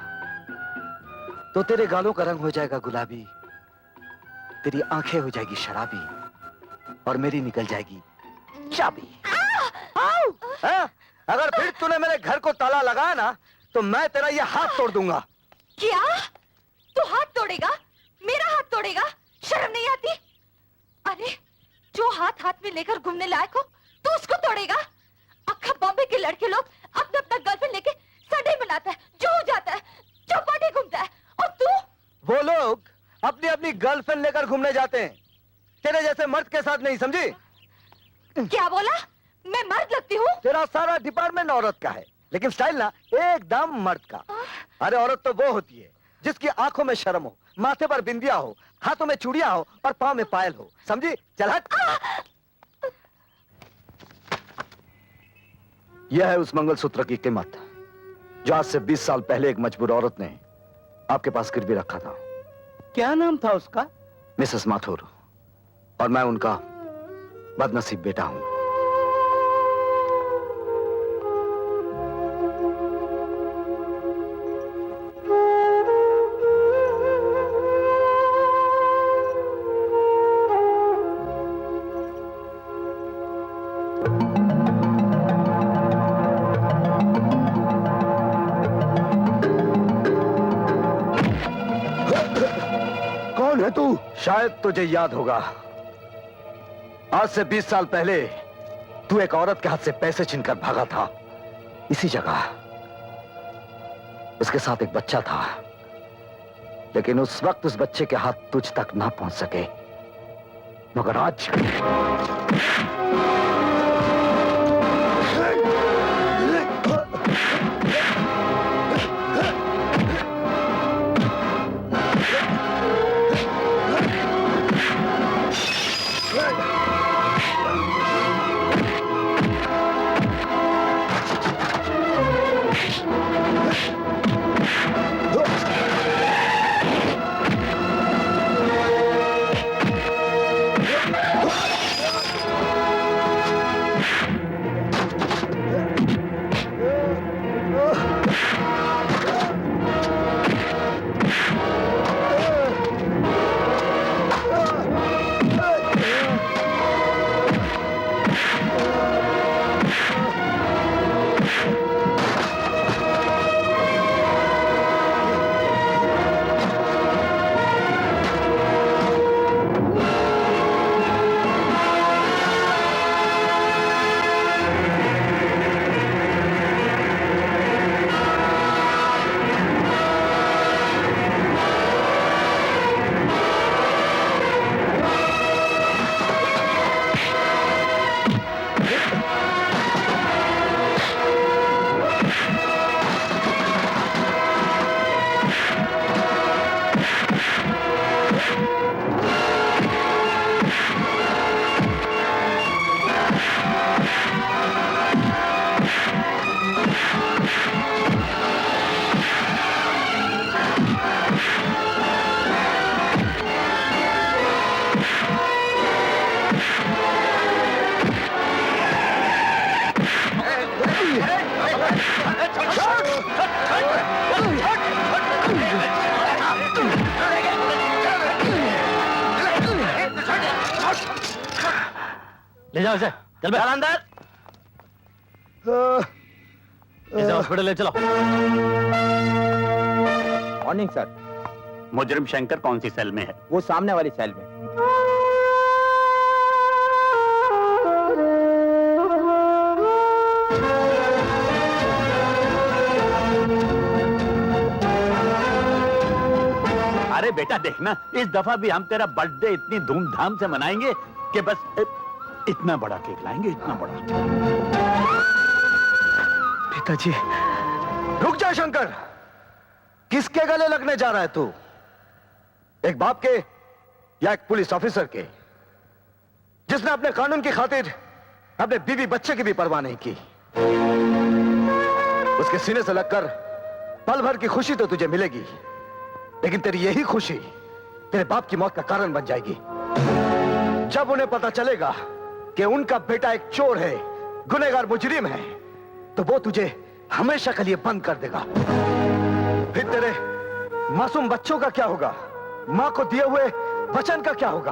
तो तेरे गालों का रंग हो जाएगा गुलाबी, तेरी आंखें हो जाएगी शराबी और मेरी निकल जाएगी चाबी। अगर फिर तूने मेरे घर को ताला लगाया ना तो मैं तेरा ये हाथ तोड़ दूंगा। क्या? तू हाथ तोड़ेगा? मेरा हाथ तोड़ेगा? शर्म नहीं आती? अरे जो हाथ हाथ में लेकर घूमने लायक हो तू उसको तोड़ेगा? अक्खा बॉम्बे के लड़के लोग अपना अपना गर्लफ्रेंड लेके संडे मनाता है, जो हो जाता है, चौपाटी घूमता है, और तू? वो लोग अपनी अपनी गर्लफ्रेंड लेकर घूमने जाते हैं, तेरे जैसे मर्द के साथ नहीं, समझी? क्या बोला? मैं मर्द लगती हूँ? तेरा सारा डिपार्टमेंट औरत का है, लेकिन स्टाइल ना एकदम मर्द का। अरे औरत तो वो होती है जिसकी आंखों में शर्म हो, माथे पर बिंदिया हो, हाथों में चूड़ियां हो और पांव में पायल हो, समझी? चल हट। यह है उस मंगलसूत्र की कीमत जो आज से 20 साल पहले एक मजबूर औरत ने आपके पास गिरवी रखा था। क्या नाम था उसका? मिसेस माथुर, और मैं उनका बदनसीब बेटा हूं। कौन है तू? शायद तुझे याद होगा, आज से 20 साल पहले तू एक औरत के हाथ से पैसे छीनकर भागा था। इसी जगह उसके साथ एक बच्चा था, लेकिन उस वक्त उस बच्चे के हाथ तुझ तक ना पहुंच सके, मगर आज ले जाओ इसे, चल अंदर। इसे हॉस्पिटल ले चलो। Morning sir. मुजरिम शंकर कौन सी सेल में है? वो सामने वाली सेल में। अरे बेटा देखना, इस दफा भी हम तेरा बर्थडे इतनी धूमधाम से मनाएंगे कि बस इतना बड़ा केक लाएंगे, इतना बड़ा। पिताजी, रुक जा शंकर। किसके गले लगने जा रहा है तू? एक बाप के या एक पुलिस ऑफिसर के, जिसने अपने कानून की खातिर अपने बीवी बच्चे की भी परवाह नहीं की। उसके सीने से लगकर पल भर की खुशी तो तुझे मिलेगी, लेकिन तेरी यही खुशी तेरे बाप की मौत का कारण बन जाएगी। जब उन्हें पता चलेगा कि उनका बेटा एक चोर है, गुनहगार मुजरिम है, तो वो तुझे हमेशा के लिए बंद कर देगा। फिर तेरे मासूम बच्चों का क्या होगा? मां को दिए हुए वचन का क्या होगा?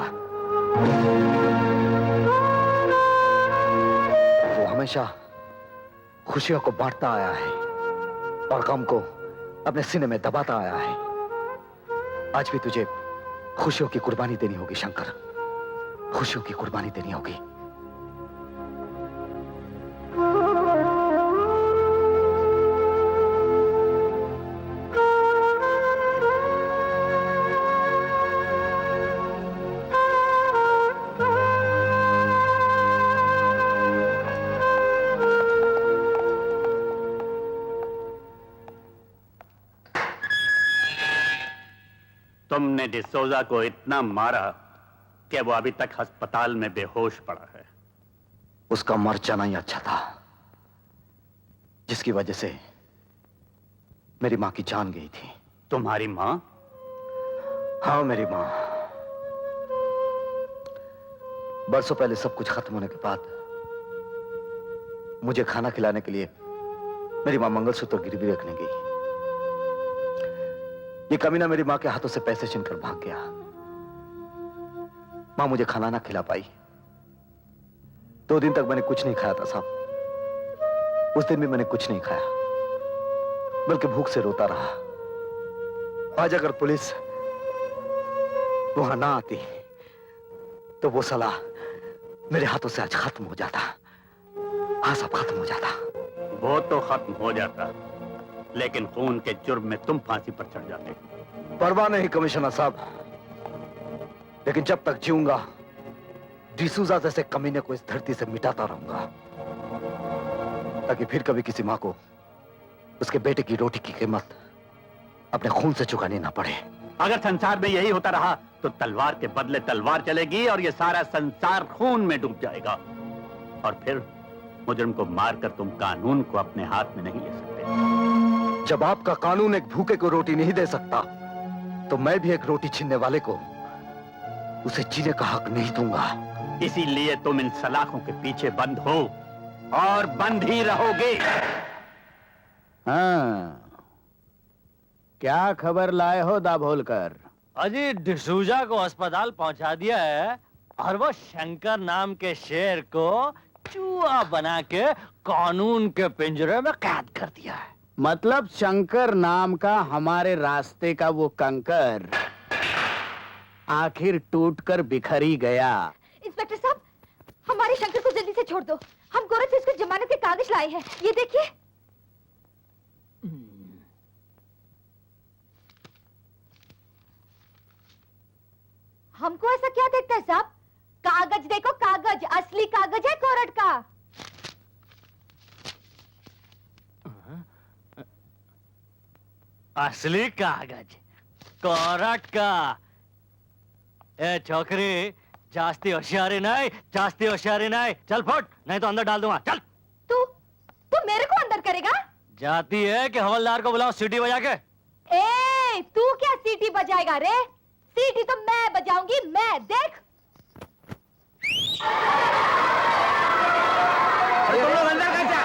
वो हमेशा खुशियों को बांटता आया है और गम को अपने सीने में दबाता आया है। आज भी तुझे खुशियों की कुर्बानी देनी होगी शंकर, खुशियों की कुर्बानी देनी होगी। तुमने डिसोजा को इतना मारा कि वो अभी तक अस्पताल में बेहोश पड़ा है। उसका मर जाना ही अच्छा था, जिसकी वजह से मेरी मां की जान गई थी। तुम्हारी मां? हाँ, मेरी मां। बरसों पहले सब कुछ खत्म होने के बाद मुझे खाना खिलाने के लिए मेरी मां मंगलसूत्र गिरवी रखने गई। ये कमीना मेरी मां के हाथों से पैसे छीनकर भाग गया। मां मुझे खाना ना खिला पाई। 2 दिन तक मैंने कुछ नहीं खाया था साहब। उस दिन भी मैंने कुछ नहीं खाया, बल्कि भूख से रोता रहा। आज अगर पुलिस वहां ना आती तो वो साला मेरे हाथों से आज खत्म हो जाता। हाँ, सब खत्म हो जाता। वो तो खत्म हो जाता, लेकिन खून के जुर्म में तुम फांसी पर चढ़ जाते। परवाह नहीं कमिश्नर साहब, लेकिन जब तक जीऊंगा डिसूजा जैसे कमीने को इस धरती से मिटाता रहूंगा, ताकि फिर कभी किसी मां को उसके बेटे की रोटी की कीमत अपने खून से चुकानी ना पड़े। अगर संसार में यही होता रहा तो तलवार के बदले तलवार चलेगी और ये सारा संसार खून में डूब जाएगा। और फिर मुजरिम को मारकर तुम कानून को अपने हाथ में नहीं ले सकते। जब आपका कानून एक भूखे को रोटी नहीं दे सकता, तो मैं भी एक रोटी छीनने वाले को उसे जीने का हक नहीं दूंगा। इसीलिए तुम इन सलाखों के पीछे बंद हो और बंद ही रहोगे। हाँ, क्या खबर लाए हो दाभोलकर? अजी डिसूजा को अस्पताल पहुंचा दिया है और वो शंकर नाम के शेर को चूहा बना के कानून के पिंजरे में कैद कर दिया है। मतलब शंकर नाम का हमारे रास्ते का वो कंकर आखिर टूटकर बिखर ही गया। इंस्पेक्टर साहब, हमारे शंकर को जल्दी से छोड़ दो। हम गोरख से उसके जमानत के कागज लाए हैं, ये देखिए। हमको ऐसा क्या देखता है साहब? कागज देखो, कागज, असली कागज है कोर्ट का। असली कागज कोर्ट का। ए छोकरी, जास्ती होशियारी नहीं, जास्ती होशियारी नहीं। चल फुट, नहीं तो अंदर डाल दूंगा। चल। तू मेरे को अंदर करेगा? जाती है कि हवलदार को बुलाओ सीटी बजा के। ए, तू क्या सीटी बजाएगा रे? सीटी तो मैं बजाऊंगी, मैं। देख। तुम लोग अंदर कैसे?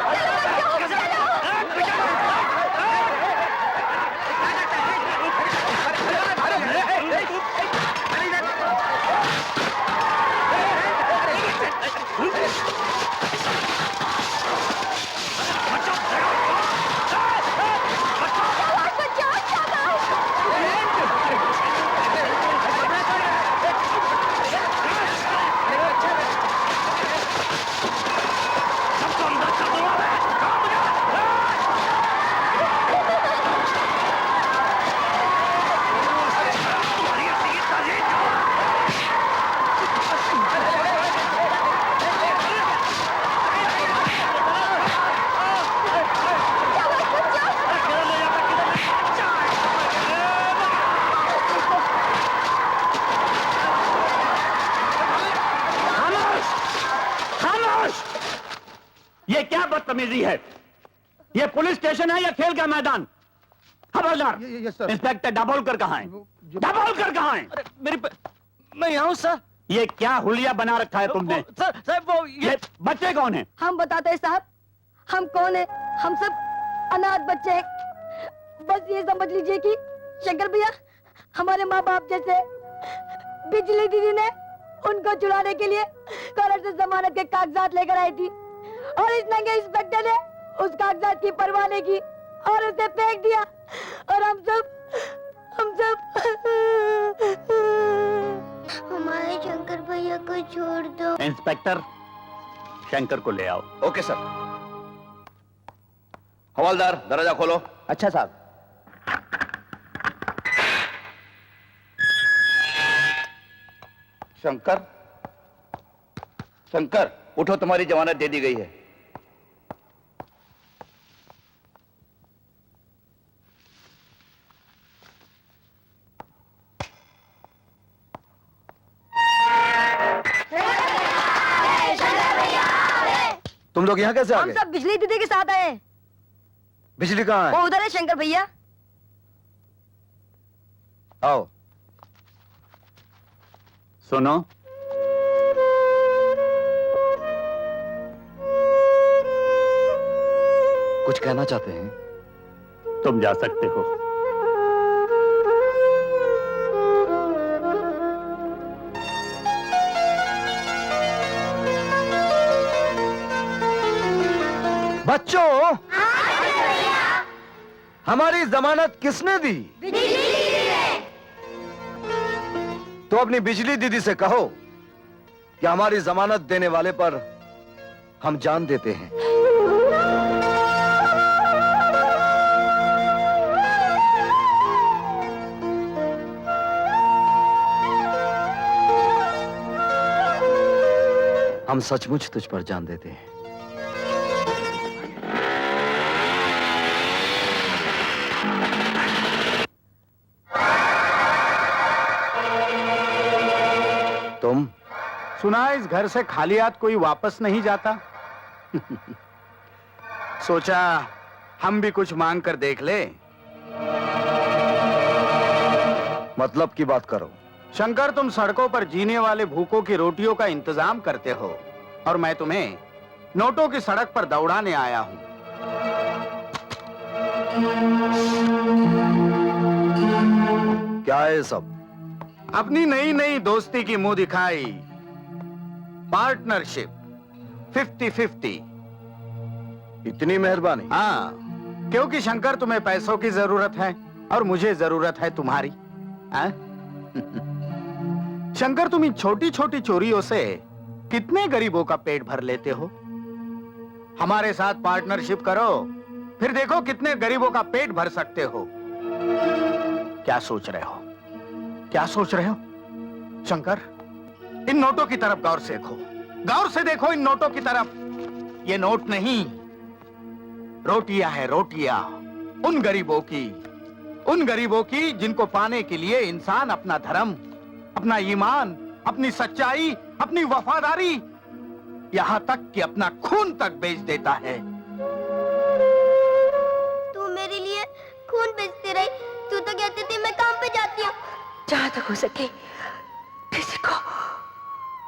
ये क्या बदतमीजी है? ये पुलिस स्टेशन है या खेल का मैदान? खबरदार! इंस्पेक्टर दाभोलकर कहाँ है? दाभोलकर कहाँ है? मैं यहाँ हूँ सर। ये क्या हुलिया बना रखा है तुमने? सर वो ये बच्चे कौन हैं? हम बताते हैं साहब, हम कौन है? हम सब अनाथ बच्चे हैं। बस ये समझ लीजिए कि शंकर भैया हमारे माँ बाप जैसे। बिजली दीदी ने उनको छुड़ाने के लिए कोर्ट से जमानत के कागजात लेकर आई थी और इस नंगे इंस्पेक्टर ने उस कागजात की परवाह नहीं की और उसे फेंक दिया और हम सब हमारे शंकर भैया को छोड़ दो। इंस्पेक्टर, शंकर को ले आओ। Okay sir. हवलदार, दरवाजा खोलो। अच्छा साहब। शंकर, शंकर उठो, तुम्हारी जमानत दे दी गई है। तुम लोग यहाँ कैसे आ हम गए? सब बिजली दीदी के साथ आए हैं। बिजली कहाँ है? वो उधर है शंकर भैया। आओ। सुनो, कुछ कहना चाहते हैं? तुम जा सकते हो। बच्चों, हमारी जमानत किसने दी? तो अपनी बिजली दीदी से कहो कि हमारी जमानत देने वाले पर हम जान देते हैं। हम सचमुच तुझ पर जान देते हैं। तुम? सुना इस घर से खाली हाथ कोई वापस नहीं जाता। सोचा हम भी कुछ मांग कर देख ले। मतलब की बात करो। शंकर, तुम सड़कों पर जीने वाले भूखों की रोटियों का इंतजाम करते हो और मैं तुम्हें नोटों की सड़क पर दौड़ाने आया हूं। क्या है सब? अपनी नई नई दोस्ती की मुंह दिखाई, पार्टनरशिप 50-50। इतनी मेहरबानी? हाँ, क्योंकि शंकर तुम्हें पैसों की जरूरत है और मुझे जरूरत है तुम्हारी। शंकर, तुम इन छोटी छोटी चोरियों से कितने गरीबों का पेट भर लेते हो। हमारे साथ पार्टनरशिप करो, फिर देखो कितने गरीबों का पेट भर सकते हो। क्या सोच रहे हो? क्या सोच रहे हो? शंकर, इन नोटों की तरफ गौर से देखो, गौर से देखो इन नोटों की तरफ। ये नोट नहीं, रोटियां है, रोटियां। उन गरीबों की जिनको पाने के लिए इंसान अपना धर्म, अपना ईमान, अपनी सच्चाई, अपनी वफादारी, यहां तक कि अपना खून तक बेच देता है। तू मेरे लिए खून बेचती रही। तू तो कहती थी मैं काम पे जाती हूँ। जहां तक हो सके किसी को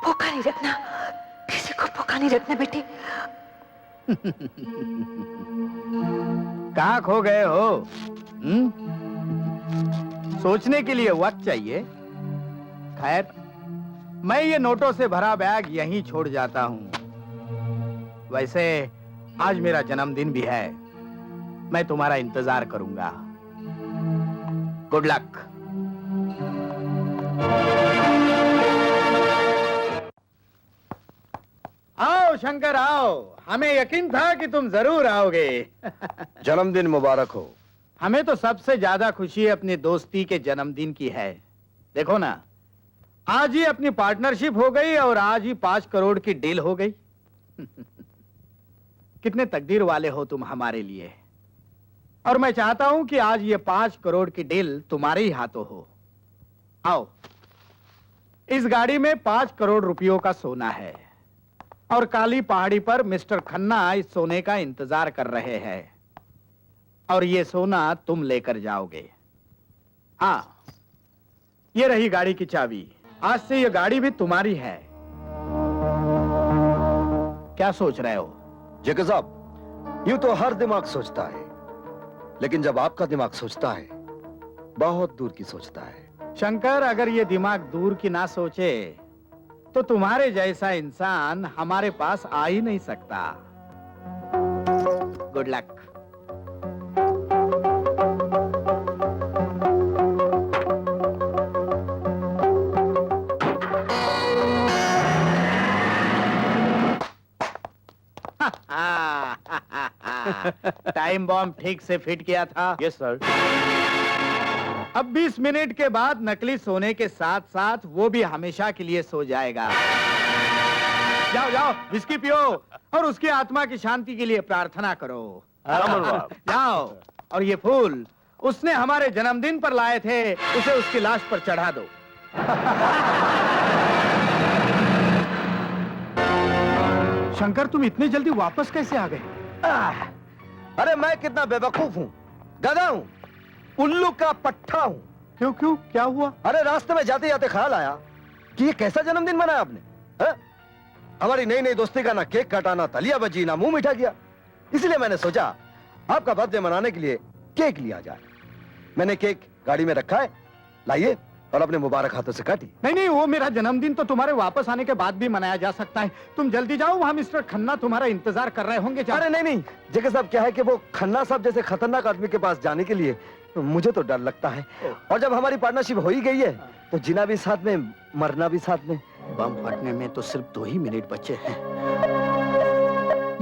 भूखा नहीं रखना, किसी को भूखा नहीं रखना बेटे। कहां खो गए हो? सोचने के लिए वक्त चाहिए। खैर, मैं ये नोटों से भरा बैग यहीं छोड़ जाता हूं। वैसे आज मेरा जन्मदिन भी है, मैं तुम्हारा इंतजार करूंगा। Good luck. आओ शंकर, आओ। हमें यकीन था कि तुम जरूर आओगे। जन्मदिन मुबारक हो। हमें तो सबसे ज्यादा खुशी अपनी दोस्ती के जन्मदिन की है। देखो ना, आज ही अपनी पार्टनरशिप हो गई और आज ही 5 करोड़ की डील हो गई। कितने तकदीर वाले हो तुम हमारे लिए। और मैं चाहता हूं कि आज ये 5 करोड़ की डील तुम्हारे ही हाथों हो। आओ, इस गाड़ी में 5 करोड़ रुपयों का सोना है। और काली पहाड़ी पर मिस्टर खन्ना इस सोने का इंतजार कर रहे हैं और ये सोना तुम लेकर जाओगे। हाँ, ये रही गाड़ी की चाबी। आज से ये गाड़ी भी तुम्हारी है। क्या सोच रहे हो? जेके साहब, यूं तो हर दिमाग सोचता है, लेकिन जब आपका दिमाग सोचता है, बहुत दूर की सोचता है। शंकर, अगर ये दिमाग दूर की ना सोचे तो तुम्हारे जैसा इंसान हमारे पास आ ही नहीं सकता। Good luck. टाइम बॉम्ब ठीक से फिट किया था? Yes sir. अब 20 मिनट के बाद नकली सोने के साथ साथ वो भी हमेशा के लिए सो जाएगा। जाओ जाओ, विस्की पियो और उसकी आत्मा की शांति के लिए प्रार्थना करो। जाओ, और ये फूल उसने हमारे जन्मदिन पर लाए थे, उसे उसकी लाश पर चढ़ा दो। शंकर, तुम इतनी जल्दी वापस कैसे आ गए? अरे मैं कितना बेवकूफ हूँ, गधा हूँ, उल्लू का पट्टा हूँ। क्यों क्यों, क्या हुआ? अरे रास्ते में जाते जाते ख्याल आया कि ये कैसा जन्मदिन मनाया आपने। हमारी नई नई दोस्ती का ना केक काटा, तलिया बजी, ना मुंह मीठा किया। इसलिए मैंने सोचा आपका बर्थडे मनाने के लिए केक लिया जाए। मैंने केक गाड़ी में रखा है, लाइए और अपने मुबारक हाथों से काटिए। नहीं नहीं, वो मेरा जन्मदिन तो तुम्हारे वापस आने के बाद भी मनाया जा सकता है। तुम जल्दी जाओ, वहाँ मिस्टर खन्ना तुम्हारा इंतजार कर रहे होंगे। अरे नहीं नहीं जेके साहब, क्या है कि वो खन्ना साहब जैसे खतरनाक आदमी के पास जाने के लिए मुझे तो डर लगता है। और जब हमारी पार्टनरशिप हो ही गई है तो जीना भी साथ में, मरना भी साथ में। बम फटने में तो सिर्फ 2 ही मिनट बचे हैं।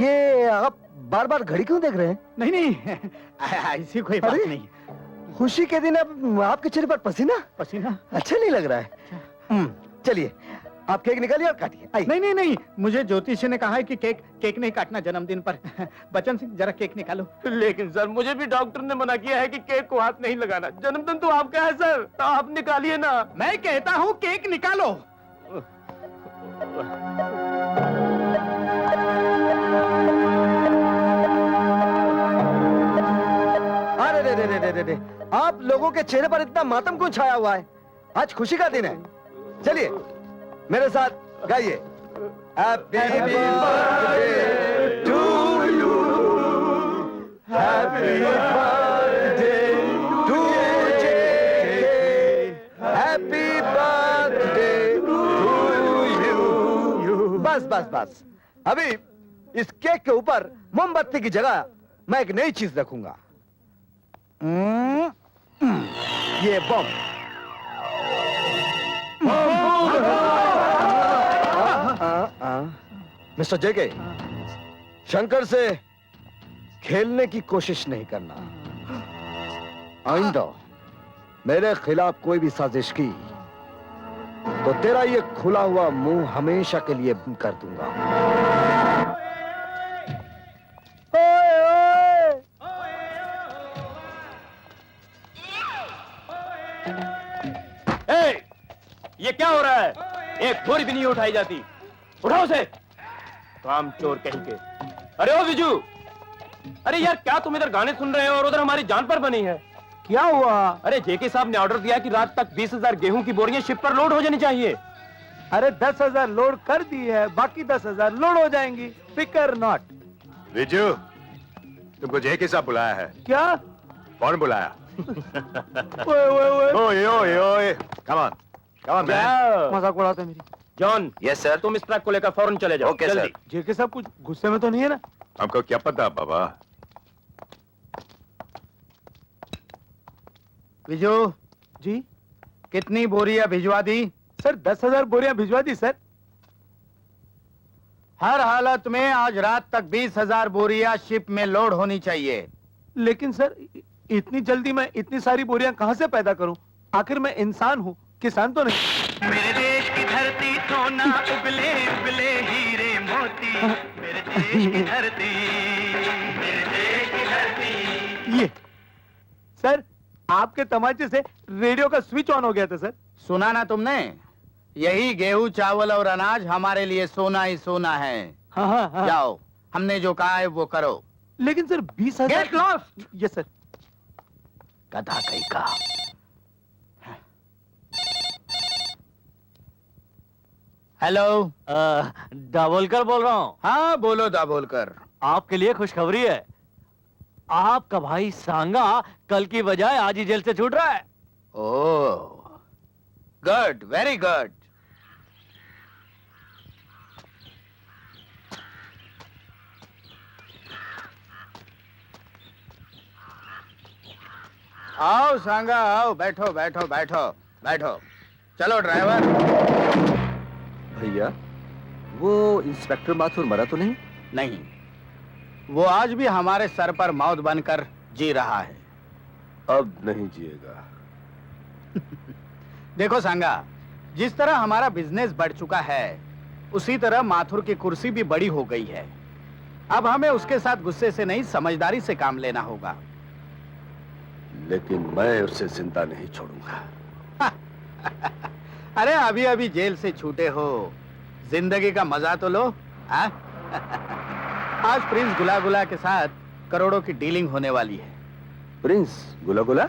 ये आप बार बार घड़ी क्यों देख रहे हैं? नहीं नहीं, ऐसी कोई बात नहीं। खुशी के दिन अब आपके चेहरे पर पसीना पसीना अच्छा नहीं लग रहा है। चलिए, आप केक निकालिए और काटिए। नहीं नहीं नहीं, मुझे ज्योतिषी ने कहा है कि केक नहीं काटना जन्मदिन पर। बच्चन सिंह, जरा केक निकालो। लेकिन सर, मुझे भी डॉक्टर ने मना किया है कि केक को हाथ नहीं लगाना। जन्मदिन तो आपका है सर, तो आप निकालिए ना। मैं कहता हूँ केक निकालो। अरे रे रे रे रे रे, आप लोगों के चेहरे पर इतना मातम क्यों छाया हुआ है? आज खुशी का दिन है। चलिए मेरे साथ गाइए। Happy birthday to you, happy birthday to JK, happy birthday to you. बस बस बस, अभी इस केक के ऊपर मोमबत्ती की जगह मैं एक नई चीज रखूंगा। ये बम। मिस्टर जेके, शंकर से खेलने की कोशिश नहीं करना। आइंदा मेरे खिलाफ कोई भी साजिश की तो तेरा ये खुला हुआ मुंह हमेशा के लिए बंद कर दूंगा। ये क्या हो रहा है? एक बोरी भी नहीं उठाई जाती। उठाओ से, काम चोर कहीं के। अरे ओ विजू, अरे यार, क्या तुम इधर गाने सुन रहे हो और उधर हमारी जान पर बनी है? क्या हुआ? अरे जेके साहब ने ऑर्डर दिया कि रात तक 20,000 गेहूं की बोरियां शिप पर लोड हो जानी चाहिए। अरे 10,000 लोड कर दी है, बाकी 10,000 लोड हो जाएंगी। फिकर नॉट। विजू, तुमको जेके साहब बुलाया है। क्या? कौन बुलाया? ओए ओए ओए, कम ऑन मजाक उड़ाते मेरी। जॉन। Yes sir. तुम इस ट्रक को लेकर फौरन चले जाओ। ओके जल्दी। सर। जेके साहब कुछ गुस्से में तो नहीं है ना? हमको क्या पता बाबा। विजू जी, कितनी बोरियां भिजवा दी? सर 10,000 बोरियां भिजवा दी सर। हर हालत में आज रात तक 20,000 बोरियां शिप में लोड होनी चाहिए। लेकिन सर इतनी जल्दी मैं इतनी सारी बोरियां कहां से पैदा करूं? आखिर मैं इंसान हूं, किसान तो नहीं। मेरे देश की धरती सोना उगले उगले हीरे मोती, मेरे देश की धरती, मेरे देश की धरती। ये सर आपके तमाचे से रेडियो का स्विच ऑन हो गया था सर। सुना ना तुमने? यही गेहूं चावल और अनाज हमारे लिए सोना ही सोना है। हाँ। जाओ, हमने जो कहा है वो करो। लेकिन sir 20,000। Get lost. Yes sir. गधा कहीं का। हेलो, दाभोलकर बोल रहा हूँ। हाँ बोलो दाभोलकर। आपके लिए खुशखबरी है। आपका भाई सांगा कल की बजाय आज ही जेल से छूट रहा है। ओह, गुड, वेरी गुड। आओ सांगा, आओ, बैठो बैठो बैठो बैठो। चलो ड्राइवर। भैया, वो इंस्पेक्टर माथुर मरा तो नहीं? नहीं, वो आज भी हमारे सर पर मौत बनकर जी रहा है। अब नहीं जिएगा। देखो सांगा, जिस तरह हमारा बिजनेस बढ़ चुका है उसी तरह माथुर की कुर्सी भी बड़ी हो गई है। अब हमें उसके साथ गुस्से से नहीं, समझदारी से काम लेना होगा। लेकिन मैं उसे जिंदा नहीं छोड़ूंगा। अरे अभी अभी जेल से छूटे हो, जिंदगी का मजा तो लो। हाँ? आज प्रिंस गुला गुला के साथ करोड़ों की डीलिंग होने वाली है। प्रिंस गुला गुला?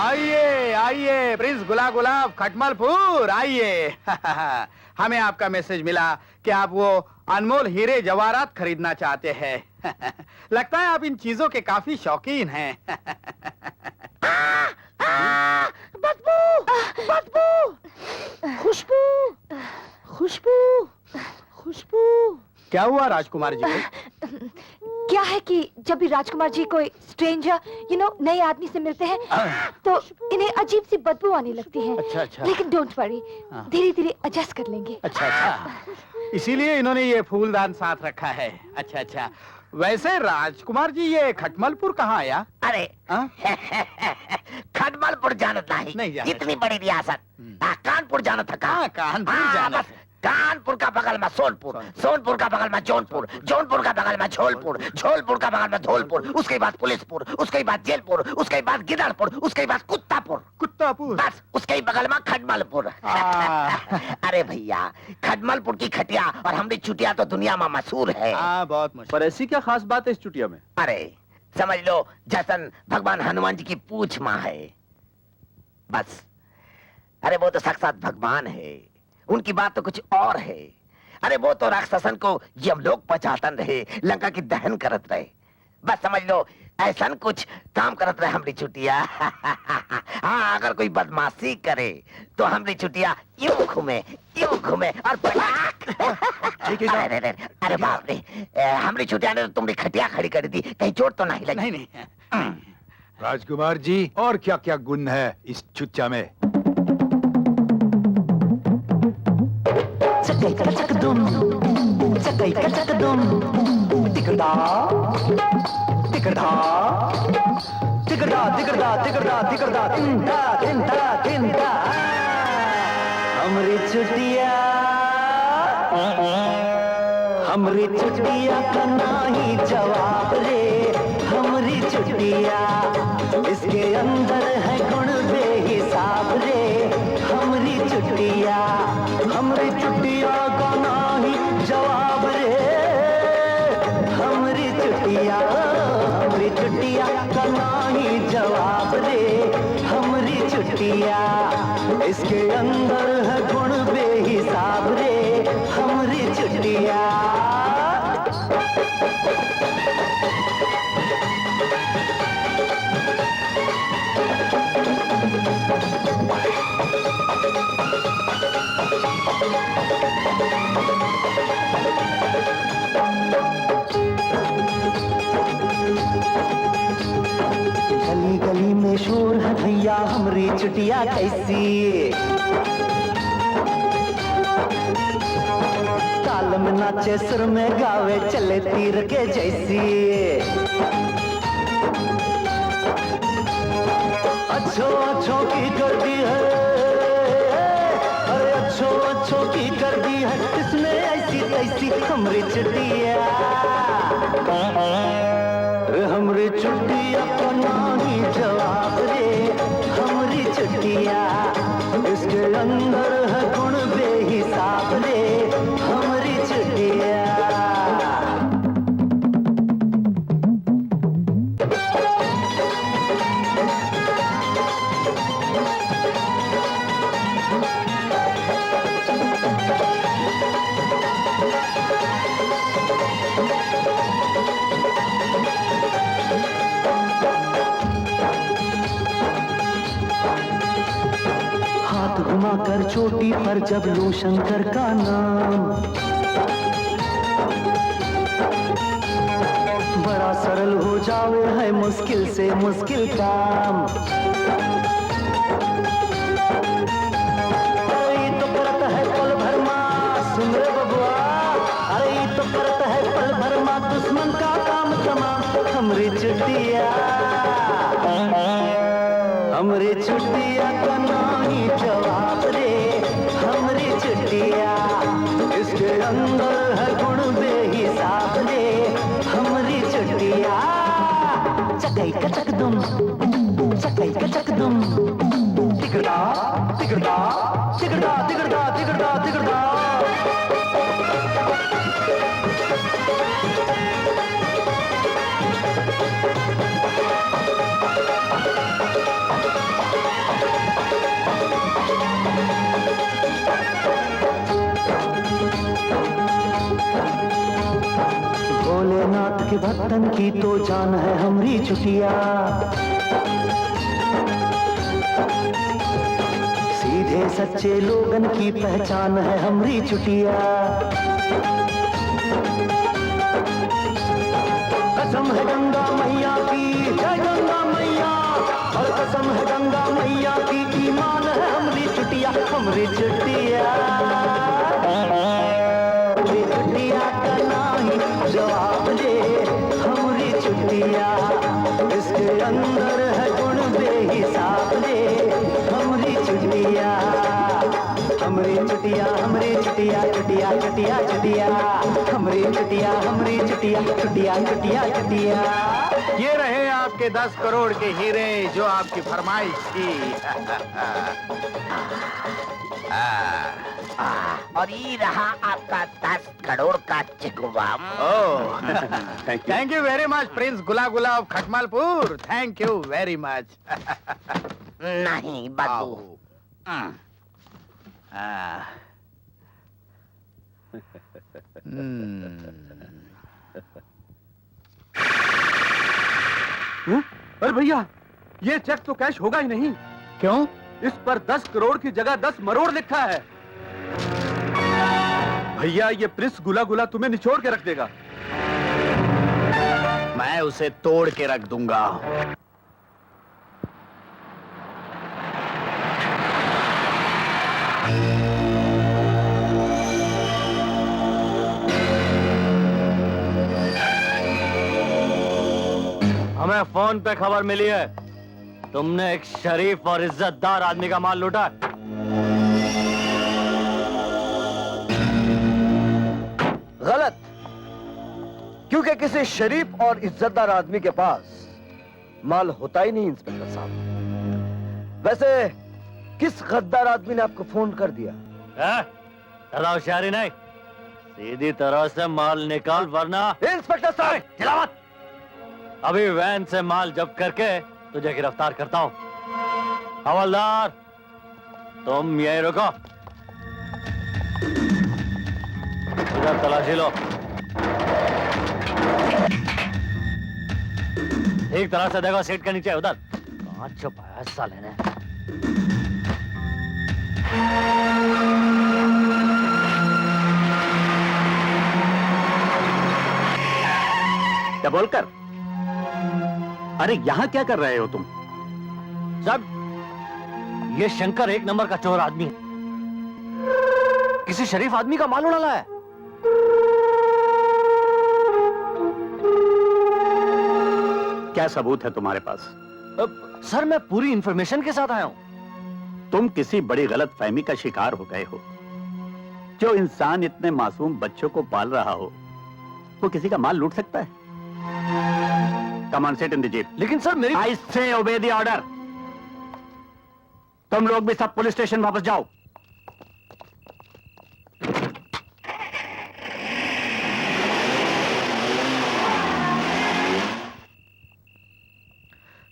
आइए आइए प्रिंस गुला गुलाब खटमलपुर, आइए। हमें आपका मैसेज मिला कि आप वो अनमोल हीरे जवाहरात खरीदना चाहते हैं। लगता है आप इन चीजों के काफी शौकीन हैं। बदबू, बदबू, खुशबू, खुशबू, खुशबू। क्या हुआ राजकुमार जी को? क्या है कि जब भी राजकुमार जी कोई स्ट्रेंजर नए आदमी से मिलते हैं तो इन्हें अजीब सी बदबू आने लगती है। अच्छा अच्छा। लेकिन डोंट वरी, धीरे धीरे एडजस्ट कर लेंगे। अच्छा अच्छा, इसीलिए इन्होंने ये फूलदान साथ रखा है। अच्छा अच्छा। वैसे राजकुमार जी, ये खटमलपुर कहाँ आया? अरे खटमलपुर जाना नहीं जाना। इतनी बड़ी रियासत। कानपुर जाना था। कानपुर जाना था। कानपुर का बगल में सोनपुर, सोनपुर का बगल में जौनपुर, जौनपुर का बगल में झोलपुर, झोलपुर का बगल में धौलपुर, उसके बाद पुलिसपुर, उसके बाद जेलपुर, उसके बाद गिदड़पुर, उसके बाद कुत्तापुर, कुत्तापुर, बस उसके ही बगल में खटमलपुर। अरे भैया, खटमलपुर की खटिया और हमारी चुटिया तो दुनिया में मशहूर है। बहुत मशहूर। पर ऐसी क्या खास बात है इस चुटिया में? अरे समझ लो जैसन भगवान हनुमान जी की पूछ माँ है, बस। अरे वो तो साक्षात भगवान है, उनकी बात तो कुछ और है। अरे वो तो राक्षसन को यमलोक पहुंचातन रहे, लंका की दहन करत रहे। बस समझ लो ऐसा कुछ काम करत रहे हमरी चुटिया। हाँ, अगर कोई बदमाशी करे तो हमरी चुटिया यूं घूमे और पटाक। अरे बाप रे, हमरी चुटिया ने तो तुमरी खटिया खड़ी कर दी, कहीं चोट तो नहीं लगी? नहीं। राजकुमार जी, और क्या क्या गुण है इस चुच्चा में? चकई का चक दुम, चकई का चक दुम, तिकड़ा तिकड़ा तिकड़ा तिकड़ा तिकड़ा तिकड़ा तिंदा तिंदा तिंदा। हमरी चुटिया का नाही जवाब रे, हमरी चुटिया इसके अंदर है गुण बेहिसाब रे। हमरी चुटिया का नाही जवाब रे, हमरी चुटिया का नाही जवाब रे। हमरी चुटिया इसके अंदर है गुण बेहिसाब रे, हमरी चुटिया। गली गली में शोर है भैया, हमरी चुटिया कैसी। ताल में नाचे, सुर में गावे, चले तीर के जैसी। अच्छों की कर दी है, अरे अच्छों की कर दी है, इसने ऐसी तैसी हमरी चुटिया। हमरी छुट्टिया पनाही जवाब रे, हमरी छुट्टिया इसके अंदर है गुण बेहिसाब रे, हमरी छुट्टिया। घुमाकर चोटी पर जब लूं शंकर का नाम, बड़ा सरल हो जावे है मुश्किल से मुश्किल काम। अरे ये तो करत है पल भर मां, सुन रे बबुआ, अरे ये तो करत है पल भर मां दुश्मन का काम तमाम। हमरी छुट्टिया, हमरी छुट्टिया का नहीं जवाब रे, हमरी छुट्टिया इसके अंदर है गुण बेहिसाब रे, हमरी छुट्टिया। चकई का चकदुम, चकई का चकदुम, तिगड़ा तिगड़ा तिगड़ा तिगड़ा तिगड़ा तिगड़ा। भोलेनाथ के भक्तन की तो जान है हमरी छुट्टिया, सीधे सच्चे लोगन की पहचान है हमरी छुट्टिया। कसम है गंगा मैया की, जय गंगा मैया, और कसम है गंगा मैया की, ईमान है हमरी छुट्टिया, हमरी छुट्टिया। छुट्टिया का नाही जवाब दे, हमरी छुट्टिया इसके अंदर है गुण बेहिसाब दे, हमरी छुट्टिया। हमरी छुट्टिया, हमरी छुट्टिया, छुट्टिया छुट्टिया छुट्टिया, हमरी छुट्टिया, हमरी छुट्टिया, छुट्टिया छुट्टिया छुट्टिया। ये रहे आपके 10 करोड़ के हीरे जो आपकी फरमाइश थी। और ये रहा आपका 10 करोड़ का चिकवा। Thank you very much prince Gula Gula of Khatmalpur, thank you very much. नहीं बाबू, अरे भैया, ये चेक तो कैश होगा ही नहीं। क्यों? इस पर 10 करोड़ की जगह 10 मरोड़ लिखा है। भैया, ये प्रिंस गुला गुला तुम्हें निचोड़ के रख देगा। मैं उसे तोड़ के रख दूंगा। हमें फोन पे खबर मिली है, तुमने एक शरीफ और इज्जतदार आदमी का माल लूटा। गलत, क्योंकि किसी शरीफ और इज्जतदार आदमी के पास माल होता ही नहीं इंस्पेक्टर साहब। वैसे किस गद्दार आदमी ने आपको फोन कर दिया? ज्यादा होशियारी नहीं, सीधी तरह से माल निकाल वरना। इंस्पेक्टर साहब, चिल्ला मत। अभी वैन से माल जब्त करके तुझे गिरफ्तार करता हूँ। हवलदार, तुम यहीं रुको, इधर तलाशी लो। एक तरह से देखो, सीट के नीचे उधर। कहाँ छुपाया साले ने? क्या बोलकर? अरे यहाँ क्या कर रहे हो तुम? सब ये शंकर 1 नंबर का चोर आदमी है, किसी शरीफ आदमी का माल उड़ा है। क्या सबूत है तुम्हारे पास? सर, मैं पूरी इंफॉर्मेशन के साथ आया हूं। तुम किसी बड़ी गलत फहमी का शिकार हो गए हो। जो इंसान इतने मासूम बच्चों को पाल रहा हो, वो किसी का माल लूट सकता है? Come on sit in the jeep. लेकिन सर मेरी आई से ओबे द ऑर्डर। तुम लोग भी सब पुलिस स्टेशन वापस जाओ।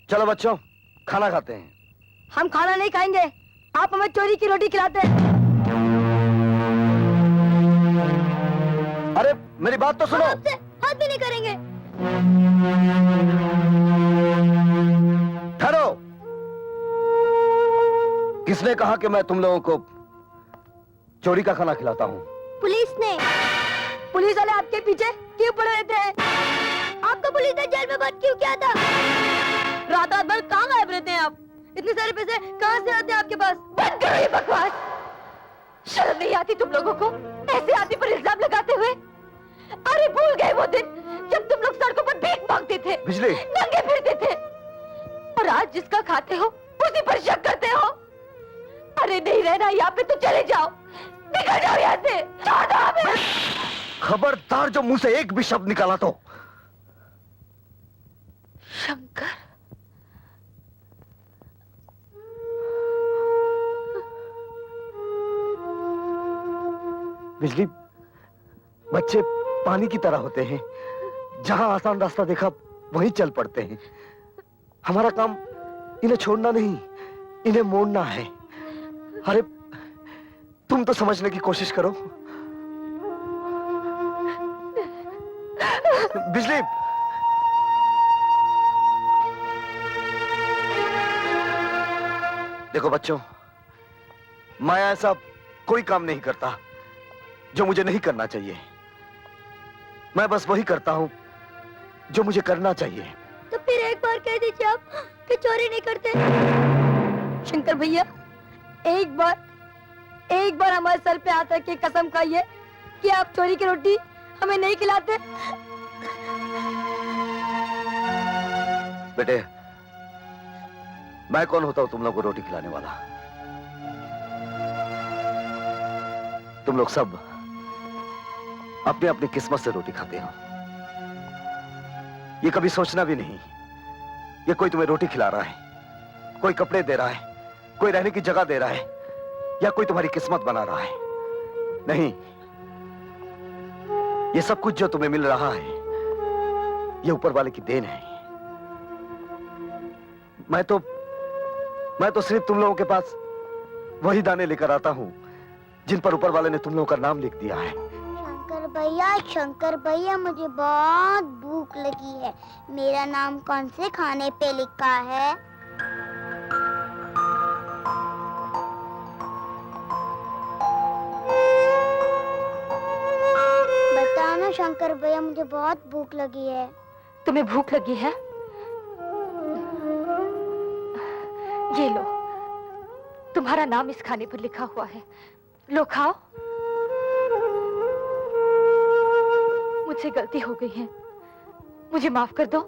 चलो बच्चों, खाना खाते हैं। हम खाना नहीं खाएंगे, आप हमें चोरी की रोटी खिलाते हैं। अरे मेरी बात तो सुनो। हम आपसे हाथ भी नहीं करेंगे। ठहरो। किसने कहा कि मैं तुम लोगों को चोरी का खाना खिलाता हूँ? पुलिस ने। पुलिस वाले आपके पीछे क्यों पड़े रहते हैं? आपको पुलिस ने जेल में बंद क्यों किया था? रात रात भर कहाँ गायब रहते हैं आप? इतने सारे पैसे कहाँ से आते हैं आपके पास? बंद करो ये बकवास। शर्म नहीं आती तुम लोगों को ऐसे आदमी पर इल्जाम लगाते हुए? अरे भूल गए वो दिन जब तुम लोग सड़कों पर भीख मांगते थे, बिजली, नंगे फिरते थे, और आज जिसका खाते हो उसी पर शक करते हो। अरे नहीं रहना यहाँ पे तो चले जाओ, निकल जाओ यहाँ से, छोड़ दो हमें। खबरदार जो मुंह से एक भी शब्द निकाला तो। शंकर, बिजली, बच्चे पानी की तरह होते हैं, जहां आसान रास्ता देखा वहीं चल पड़ते हैं। हमारा काम इन्हें छोड़ना नहीं, इन्हें मोड़ना है। अरे तुम तो समझने की कोशिश करो। बिजली, देखो बच्चों, माया ऐसा कोई काम नहीं करता जो मुझे नहीं करना चाहिए। मैं बस वही करता हूं जो मुझे करना चाहिए। तो फिर एक बार कह दीजिए आप कि चोरी नहीं करते। शंकर भैया, एक बार हमारे सर पे हाथ रख के कसम खाइए कि आप चोरी की रोटी हमें नहीं खिलाते। बेटे, मैं कौन होता हूं तुम लोग को रोटी खिलाने वाला? तुम लोग सब अपनी अपनी किस्मत से रोटी खाते हो। ये कभी सोचना भी नहीं ये कोई तुम्हें रोटी खिला रहा है, कोई कपड़े दे रहा है, कोई रहने की जगह दे रहा है, या कोई तुम्हारी किस्मत बना रहा है। नहीं, ये सब कुछ जो तुम्हें मिल रहा है ये ऊपर वाले की देन है। मैं तो सिर्फ तुम लोगों के पास वही दाने लेकर आता हूं जिन पर ऊपर वाले ने तुम लोगों का नाम लिख दिया है। शंकर भैया मुझे बहुत भूख लगी है। मेरा नाम कौन से खाने पे लिखा है? बताओ ना शंकर भैया, मुझे बहुत भूख लगी है। तुम्हें भूख लगी है? ये लो, तुम्हारा नाम इस खाने पर लिखा हुआ है, लो खाओ। मुझसे गलती हो गई है, मुझे माफ कर दो।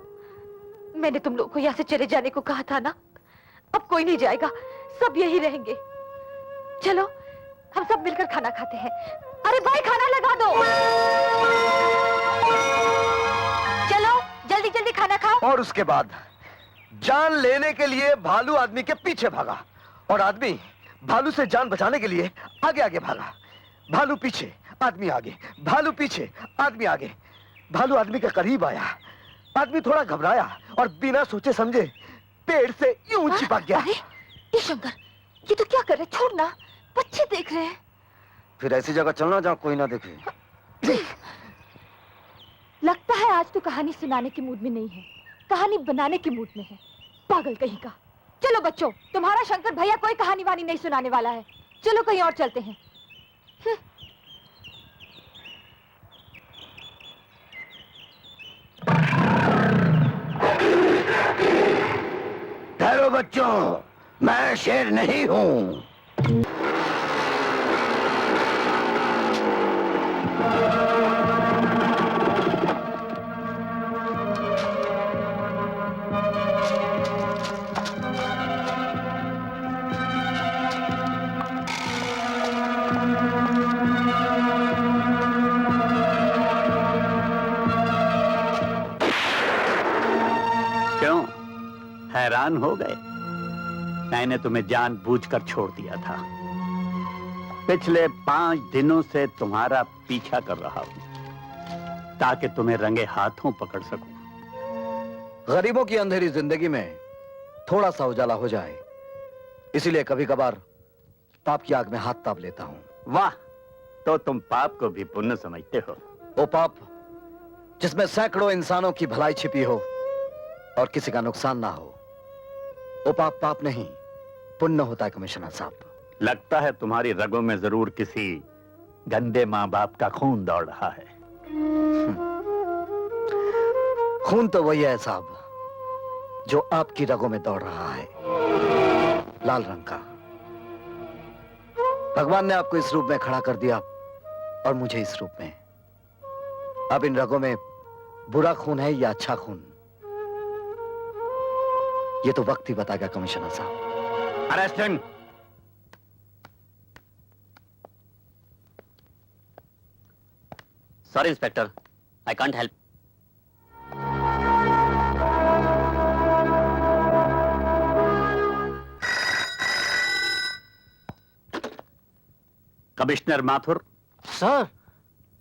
मैंने तुम लोगों को यहाँ से चले जाने को कहा था ना। अब कोई नहीं जाएगा, सब यही रहेंगे। चलो हम सब मिलकर खाना खाते हैं। अरे भाई खाना लगा दो। चलो जल्दी जल्दी खाना खाओ। और उसके बाद जान लेने के लिए भालू आदमी के पीछे भागा, और आदमी भालू से जान बचाने के लिए आगे आगे भागा। भालू पीछे, आदमी आगे, भालू पीछे, आदमी आगे। भालू आदमी के करीब आया, आदमी थोड़ा घबराया और बिना सोचे समझे पेड़ से यूं चिपक गया। अरे ये शंकर, ये तो क्या कर रहे? छोड़ना, बच्चे देख रहे हैं। फिर ऐसी जगह चलना जहाँ कोई ना देखे। लगता है आज तो कहानी सुनाने के मूड में नहीं है, कहानी बनाने के मूड में है। पागल कहीं का। चलो बच्चों, तुम्हारा शंकर भैया कोई कहानी वानी नहीं सुनाने वाला है। चलो कहीं और चलते हैं। ठहरो बच्चों, मैं शेर नहीं हूं। हैरान हो गए? मैंने तुम्हें जानबूझकर छोड़ दिया था। पिछले 5 दिनों से तुम्हारा पीछा कर रहा हूं ताकि तुम्हें रंगे हाथों पकड़ सकूं। गरीबों की अंधेरी जिंदगी में थोड़ा सा उजाला हो जाए, इसीलिए कभी कभार पाप की आग में हाथ ताप लेता हूं। वाह, तो तुम पाप को भी पुण्य समझते हो? वो पाप जिसमें सैकड़ों इंसानों की भलाई छिपी हो और किसी का नुकसान ना हो, वो पाप पाप नहीं, पुण्य होता है कमिश्नर साहब। लगता है तुम्हारी रगों में जरूर किसी गंदे माँ बाप का खून दौड़ रहा है। खून तो वही है साहब जो आपकी रगों में दौड़ रहा है, लाल रंग का। भगवान ने आपको इस रूप में खड़ा कर दिया और मुझे इस रूप में। अब इन रगों में बुरा खून है या अच्छा खून, ये तो वक्त ही बताएगा कमिश्नर साहब। Arrest him. Sorry inspector, I can't help. Commissioner Mathur. Sir,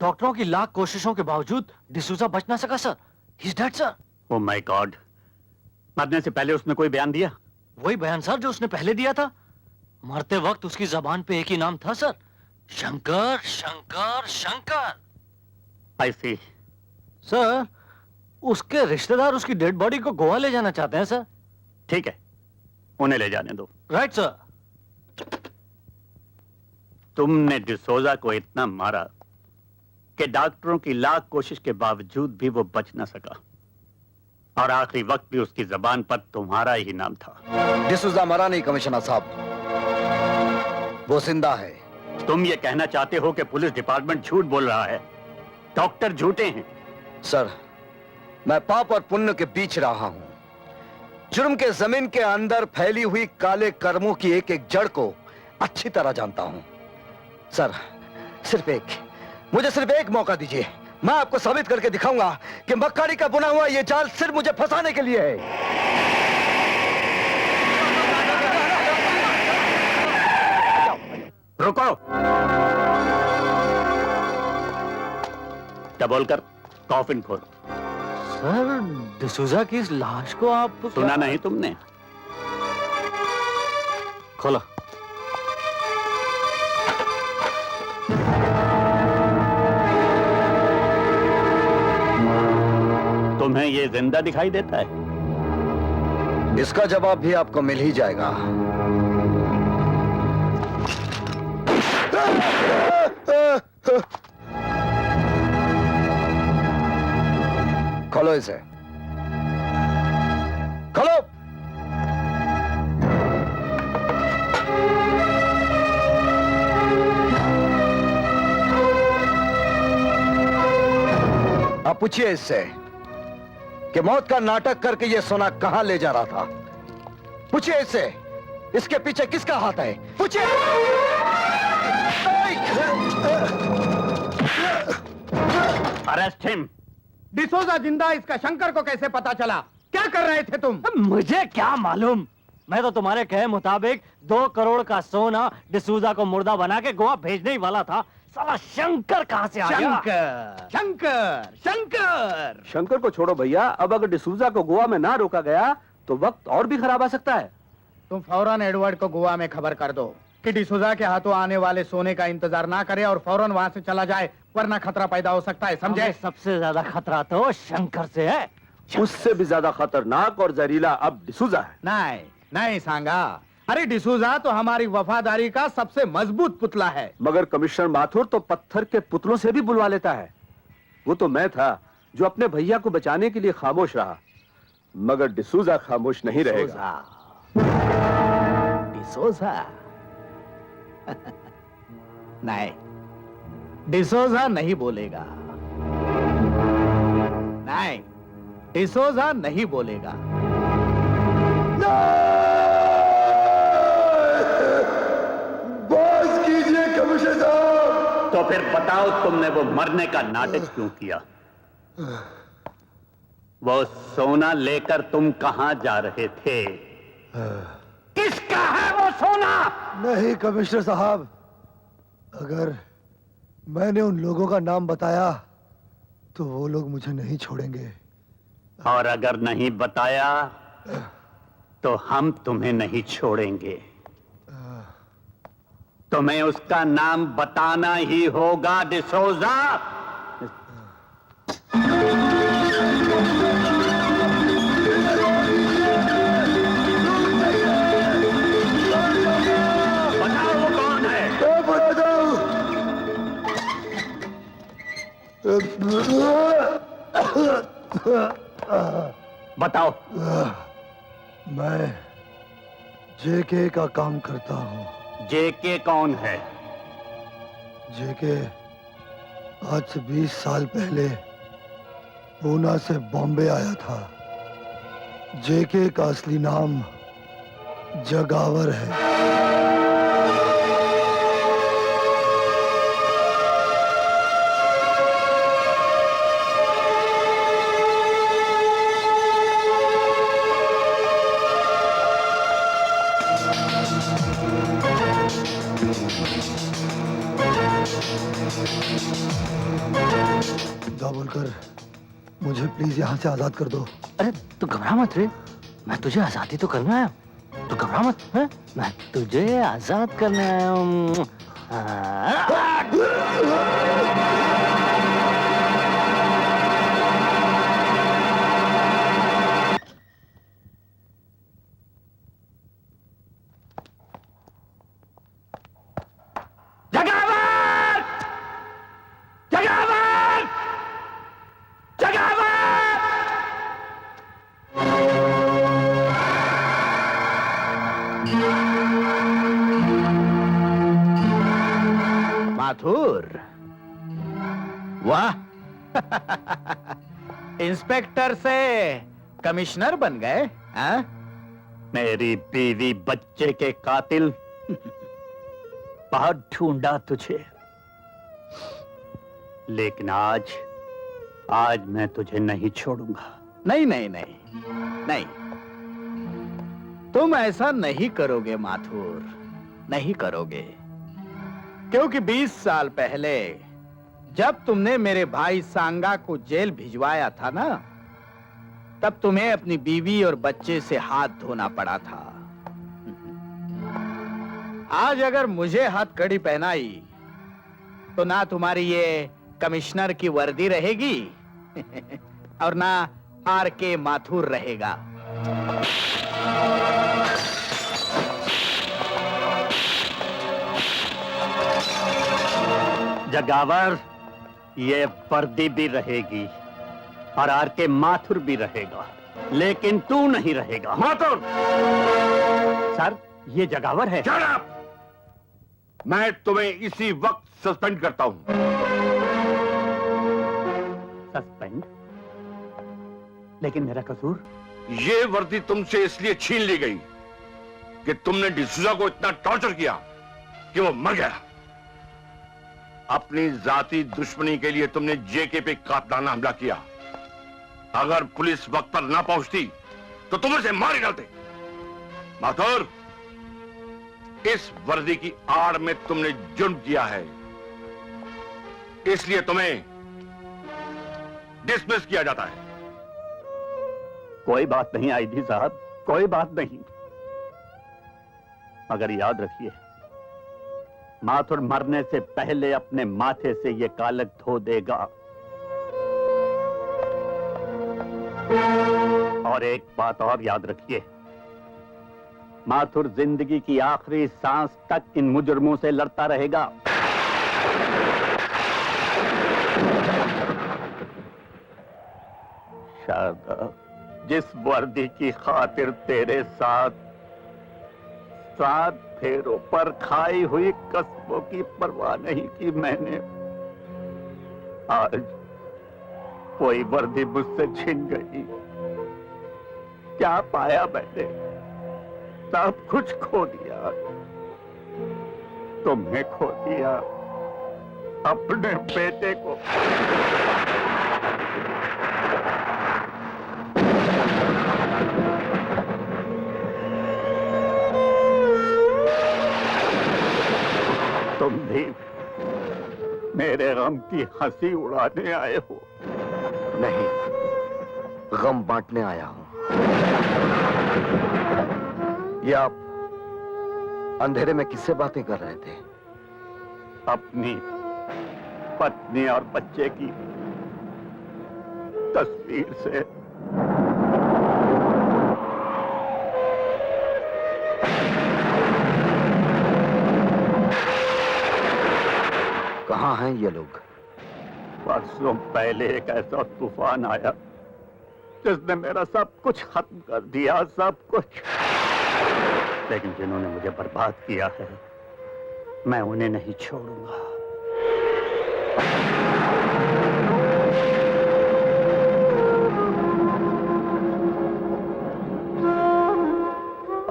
डॉक्टरों की लाख कोशिशों के बावजूद डिसूजा बच ना सका sir. He is dead sir. Oh my God, मरने से पहले उसने कोई बयान दिया? वही बयान सर जो उसने पहले दिया था। मरते वक्त उसकी जबान पे एक ही नाम था सर, शंकर शंकर शंकर। आई सी। सर, उसके रिश्तेदार उसकी डेड बॉडी को गोवा ले जाना चाहते हैं सर। ठीक है, उन्हें ले जाने दो। Right sir. तुमने डिसोजा को इतना मारा कि डॉक्टरों की लाख कोशिश के बावजूद भी वो बच ना सका, और आखिरी वक्त भी उसकी जबान पर तुम्हारा ही नाम था। डिसूजा मरा नहीं कमिश्नर साहब, वो जिंदा है। तुम ये कहना चाहते हो कि पुलिस डिपार्टमेंट झूठ बोल रहा है, डॉक्टर झूठे हैं? सर, मैं पाप और पुण्य के बीच रहा हूं। जुर्म के जमीन के अंदर फैली हुई काले कर्मों की एक एक जड़ को अच्छी तरह जानता हूं। सर, मुझे सिर्फ एक मौका दीजिए, मैं आपको साबित करके दिखाऊंगा कि मक्कारी का बुना हुआ यह जाल सिर्फ मुझे फंसाने के लिए है। रुको। डबल कर कॉफिन खोल। सर, डिसूजा की इस लाश को आप सुना नहीं तुमने? खोलो। तुम्हें ये जिंदा दिखाई देता है? इसका जवाब भी आपको मिल ही जाएगा। खोलो इसे, खोलो। अब पूछिए इससे कि मौत का नाटक करके ये सोना कहां ले जा रहा था। पूछिए इससे, इसके पीछे किसका हाथ है? पूछिए। Arrest him. डिसोजा जिंदा, इसका शंकर को कैसे पता चला? क्या कर रहे थे तुम? मुझे क्या मालूम, मैं तो तुम्हारे कहे मुताबिक 2 करोड़ का सोना डिसूजा को मुर्दा बना के गोवा भेजने ही वाला था। साला शंकर कहां से आ गया? शंकर शंकर शंकर। शंकर को छोड़ो भैया, अब अगर डिसूजा को गोवा में ना रोका गया तो वक्त और भी खराब आ सकता है। तुम फौरन एडवर्ड को गोवा में खबर कर दो कि डिसूजा के हाथों आने वाले सोने का इंतजार ना करे और फौरन वहां से चला जाए, वरना खतरा पैदा हो सकता है, समझे? सबसे ज्यादा खतरा तो शंकर से है। उससे भी ज्यादा खतरनाक और जहरीला अब डिसूजा है। नहीं नहीं सांगा, अरे डिसूजा तो हमारी वफादारी का सबसे मजबूत पुतला है। मगर कमिश्नर माथुर तो पत्थर के पुतलों से भी बुलवा लेता है। वो तो मैं था जो अपने भैया को बचाने के लिए खामोश रहा, मगर डिसूजा खामोश नहीं रहेगा। डिसूजा नहीं, डिसूजा नहीं बोलेगा। नहीं, डिसूजा नहीं बोलेगा। बस कीजिए कमिश्नर साहब। तो फिर बताओ, तुमने वो मरने का नाटक क्यों किया? वो सोना लेकर तुम कहां जा रहे थे? किसका है वो सोना? नहीं कमिश्नर साहब, अगर मैंने उन लोगों का नाम बताया तो वो लोग मुझे नहीं छोड़ेंगे। और अगर नहीं बताया तो हम तुम्हें नहीं छोड़ेंगे। तुम्हें उसका नाम बताना ही होगा डिसोजा। बताओ वो कौन है? बताओ। मैं जेके का काम करता हूँ। जेके कौन है? जेके आज से 20 साल पहले पूना से बॉम्बे आया था। जेके का असली नाम जगावर है। बोलकर मुझे प्लीज यहाँ से आजाद कर दो। अरे तू घबरा मत रे, मैं तुझे आजादी तो करने आया हूँ। तू घबरा मत है? मैं तुझे आजाद करने आया हूँ। माथुर, वाह इंस्पेक्टर से कमिश्नर बन गए? मेरी बीवी बच्चे के कातिल, बहुत ढूंढा तुझे, लेकिन आज मैं तुझे नहीं छोड़ूंगा। नहीं नहीं नहीं नहीं, तुम ऐसा नहीं करोगे माथुर, नहीं करोगे। क्योंकि 20 साल पहले जब तुमने मेरे भाई सांगा को जेल भिजवाया था ना, तब तुम्हें अपनी बीवी और बच्चे से हाथ धोना पड़ा था। आज अगर मुझे हथकड़ी पहनाई तो ना तुम्हारी ये कमिश्नर की वर्दी रहेगी और ना आर.के. माथुर रहेगा। जगावर, ये वर्दी भी रहेगी और आर.के. माथुर भी रहेगा, लेकिन तू नहीं रहेगा। माथुर! सर, ये जगावर है। Shut up! मैं तुम्हें इसी वक्त सस्पेंड करता हूं। सस्पेंड? लेकिन मेरा कसूर? ये वर्दी तुमसे इसलिए छीन ली गई कि तुमने डिसूजा को इतना टॉर्चर किया कि वो मर गया। अपनी जाती दुश्मनी के लिए तुमने जेके पे कातलाना हमला किया। अगर पुलिस वक्त पर ना पहुंचती तो तुम इसे मार ही डालते। माथुर, इस वर्दी की आड़ में तुमने जुर्म किया है, इसलिए तुम्हें डिसमिस किया जाता है। कोई बात नहीं आईजी साहब, कोई बात नहीं, मगर याद रखिए, माथुर मरने से पहले अपने माथे से ये कालक धो देगा। और एक बात और याद रखिए, माथुर जिंदगी की आखिरी सांस तक इन मुजरमों से लड़ता रहेगा। शारदा, जिस वर्दी की खातिर तेरे साथ 7 फेरों पर खाई हुई कस्मों की परवाह नहीं की मैंने, आज वही वर्दी मुझसे छिन गई। क्या पाया मैंने? सब कुछ खो दिया। तुम्हें खो दिया, अपने बेटे को। तुम भी मेरे गम की हंसी उड़ाने आए हो? नहीं, गम बांटने आया हूं। ये आप अंधेरे में किससे बातें कर रहे थे? अपनी पत्नी और बच्चे की तस्वीर से। कहां हैं ये लोग? परसों पहले एक ऐसा तूफान आया जिसने मेरा सब कुछ खत्म कर दिया, सब कुछ। लेकिन जिन्होंने मुझे बर्बाद किया है, मैं उन्हें नहीं छोड़ूंगा।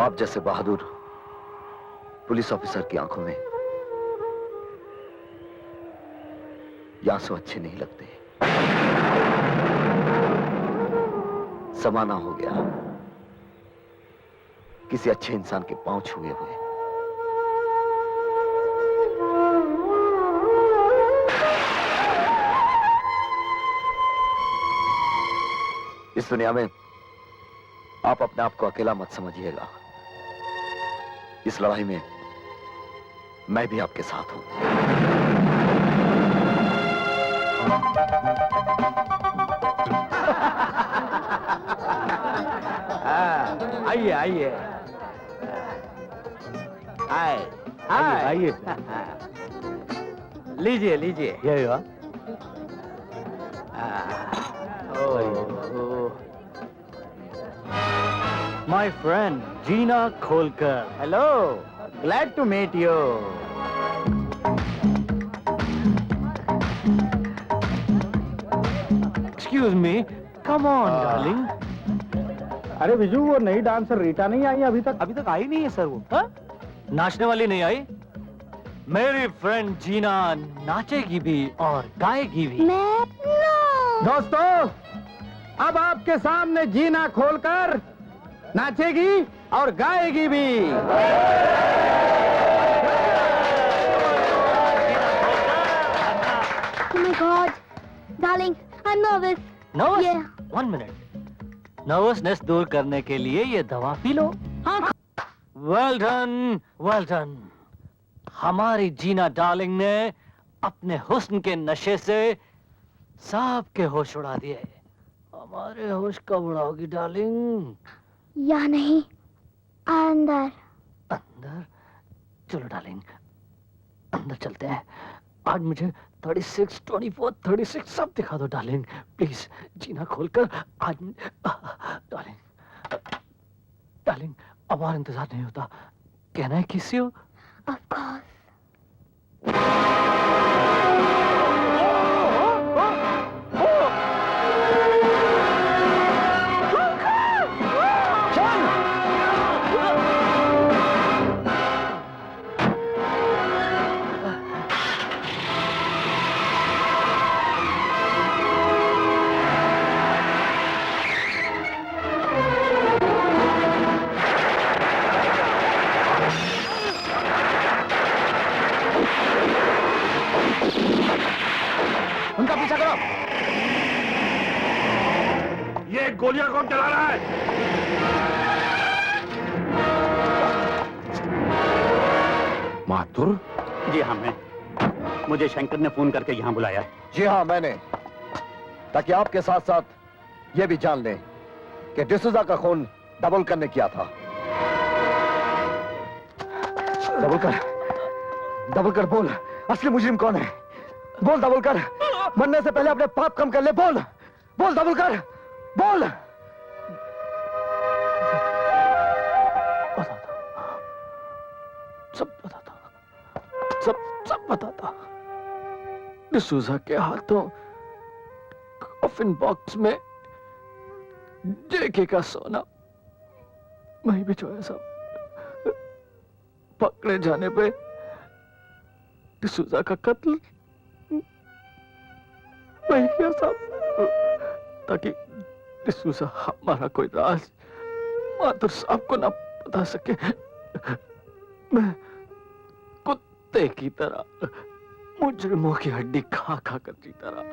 आप जैसे बहादुर पुलिस ऑफिसर की आंखों में ये आंसू अच्छे नहीं लगते। समाना हो गया किसी अच्छे इंसान के पांव छुए हुए। इस दुनिया में आप अपने आप को अकेला मत समझिएगा। इस लड़ाई में मैं भी आपके साथ हूं। आइए आइए आइए लीजिए लीजिए। ये माय फ्रेंड जीना खोलकर। Hello, glad to meet you. Excuse me, come on darling. अरे विजू, वो नई डांसर रीटा नहीं आई अभी तक? अभी तक आई नहीं है सर वो। हा? नाचने वाली नहीं आई? मेरी फ्रेंड जीना नाचेगी भी और गाएगी भी। दोस्तों, अब आपके सामने जीना खोलकर नाचेगी और गाएगी भी। Oh my God, darling, I'm nervous. Nervous? Yeah. 1 minute. Nervousness दूर करने के लिए ये दवा पी लो। Well done, well done. हमारी जीना डार्लिंग ने अपने हुस्न के नशे से सबके होश उड़ा दिए। हमारे होश कब उड़ाओगी डार्लिंग? या नहीं, अंदर। अंदर? चलो डार्लिंग, अंदर चलते हैं। आज मुझे 36, 24, 36 सब दिखा दो डार्लिंग, प्लीज। जीना खोलकर आज। डार्लिंग, डार्लिंग, अब और इंतजार नहीं होता। कहना है किसी हो? Of course. उनका पीछा करो। ये गोलियां कौन चला रहा है? माथुर? जी हाँ, मैं। मुझे शंकर ने फोन करके यहाँ बुलाया है। जी हाँ, मैंने, ताकि आपके साथ साथ ये भी जान लें कि डिसूजा का खून दबोलकर ने किया था। दबोलकर बोल, असली मुजरिम कौन है? बोल दबोलकर, मरने से पहले अपने पाप कम कर ले। बोल बोल दबोलकर, बोल। सब बताता, सब बताता। डिसूजा के हाथों कॉफिन बॉक्स में जेके का सोना वहीं भिजवाया साहब। पकड़े जाने पे डिसूजा का कत्ल वही किया साहब, ताकि डिसूजा हमारा कोई राज माथुर साहब को ना बता सके। मैं कुत्ते की तरह, मुजरिमों की हड्डी खा खा कर जीता रहा।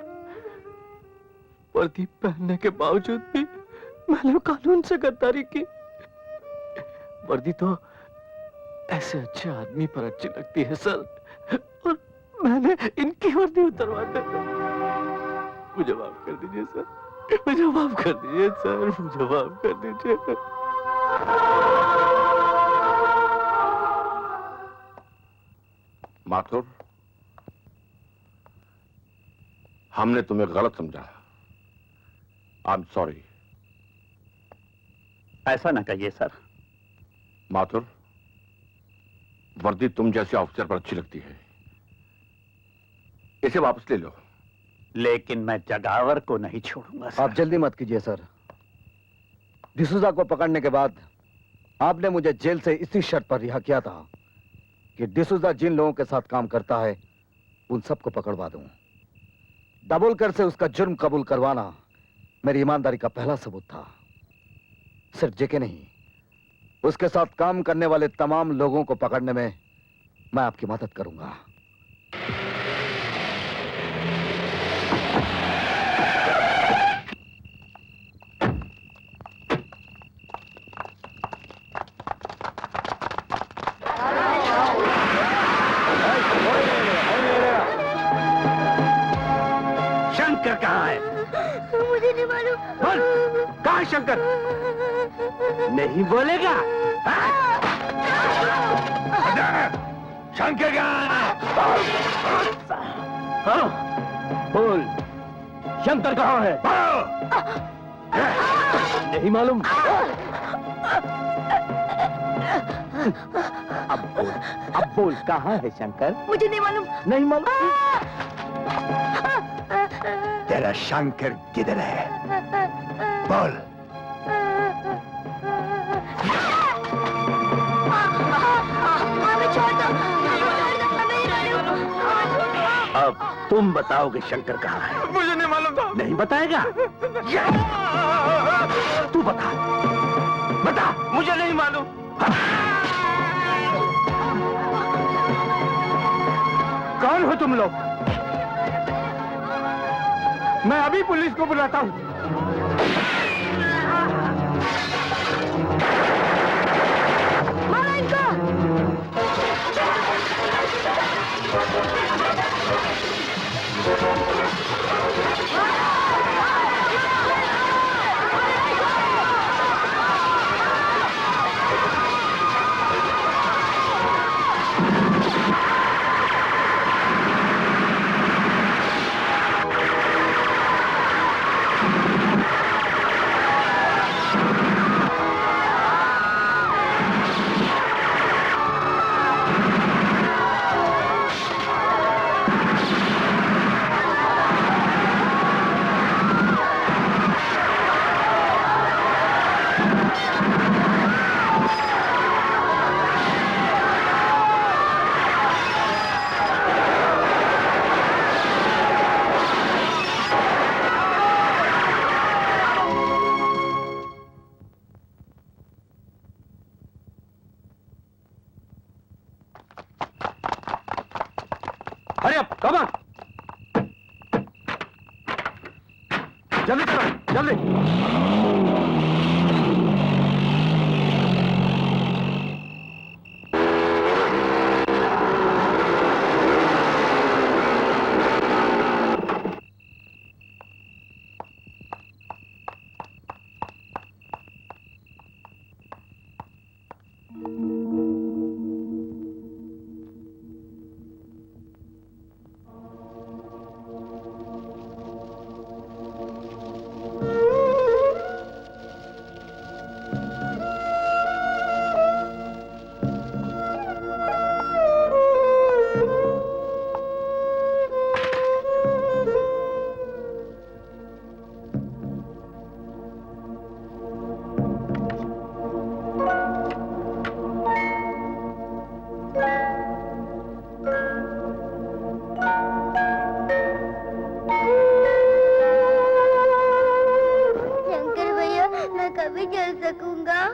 वर्दी पहनने के बावजूद भी मैंने कानून से गद्दारी की। वर्दी तो ऐसे अच्छे आदमी पर अच्छी लगती है सर, और मैंने इनकी वर्दी उतरवा कर। मुझे माफ कर दीजिए सर, मुझे माफ कर दीजिए सर, मुझे माफ कर दीजिए। माथुर, हमने तुम्हें गलत समझा। I am sorry. ऐसा ना कहिए सर। माथुर, वर्दी तुम जैसे ऑफिसर पर अच्छी लगती है, इसे वापस ले लो। लेकिन मैं जगावर को नहीं छोड़ूंगा सर। आप जल्दी मत कीजिए सर। डिसूजा को पकड़ने के बाद आपने मुझे जेल से इसी शर्त पर रिहा किया था कि डिसूजा जिन लोगों के साथ काम करता है उन सबको पकड़वा दूं। दाभोलकर से उसका जुर्म कबूल करवाना मेरी ईमानदारी का पहला सबूत था। सिर्फ जेके नहीं, उसके साथ काम करने वाले तमाम लोगों को पकड़ने में मैं आपकी मदद करूंगा। शंकर कहाँ है? मुझे नहीं मालूम। बोल, कहाँ है शंकर? नहीं बोलेगा? शंकर कहाँ है? हाँ, बोल, शंकर कहाँ है? नहीं मालूम। अब बोल कहाँ है शंकर? मुझे नहीं मालूम। नहीं मालूम? तेरा शंकर किधर है? बोल। अब तुम बताओगे शंकर कहाँ है? मुझे नहीं मालूम था। नहीं बताएगा? तू बता, बता। मुझे नहीं मालूम। कौन हो तुम लोग? मैं अभी पुलिस को बुलाता हूँ। मारो इनको। Hurry up, come on. जल्दी करो, जल्दी।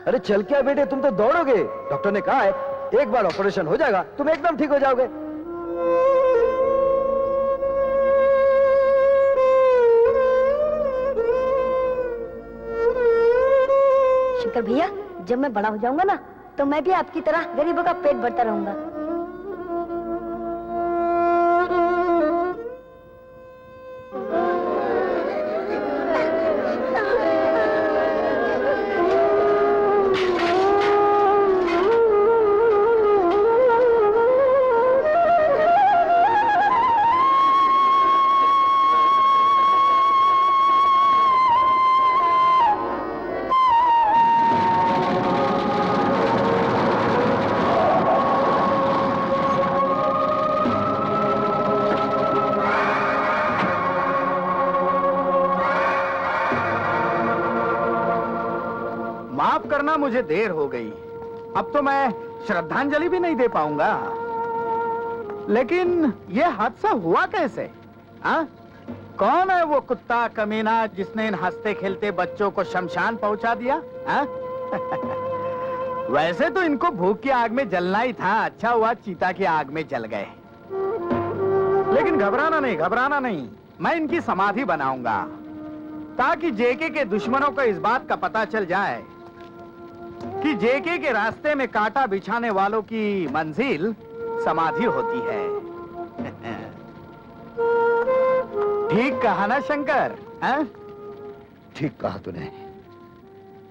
अरे चल क्या बेटे, तुम तो दौड़ोगे। डॉक्टर ने कहा है एक बार ऑपरेशन हो जाएगा तुम एकदम ठीक हो जाओगे। शंकर भैया, जब मैं बड़ा हो जाऊंगा ना, तो मैं भी आपकी तरह गरीबों का पेट भरता रहूंगा। माफ करना, मुझे देर हो गई। अब तो मैं श्रद्धांजलि भी नहीं दे पाऊंगा। लेकिन ये हादसा हुआ कैसे? हाँ? कौन है वो कुत्ता कमीना जिसने इन हंसते खेलते बच्चों को शमशान पहुंचा दिया? हाँ? वैसे तो इनको भूख की आग में जलना ही था, अच्छा हुआ चीता की आग में जल गए। लेकिन घबराना नहीं, घबराना नहीं, मैं इनकी समाधि बनाऊंगा ताकि जेके के दुश्मनों को इस बात का पता चल जाए कि जेके के रास्ते में कांटा बिछाने वालों की मंजिल समाधि होती है। ठीक कहा ना शंकर? हाँ? ठीक कहा तूने।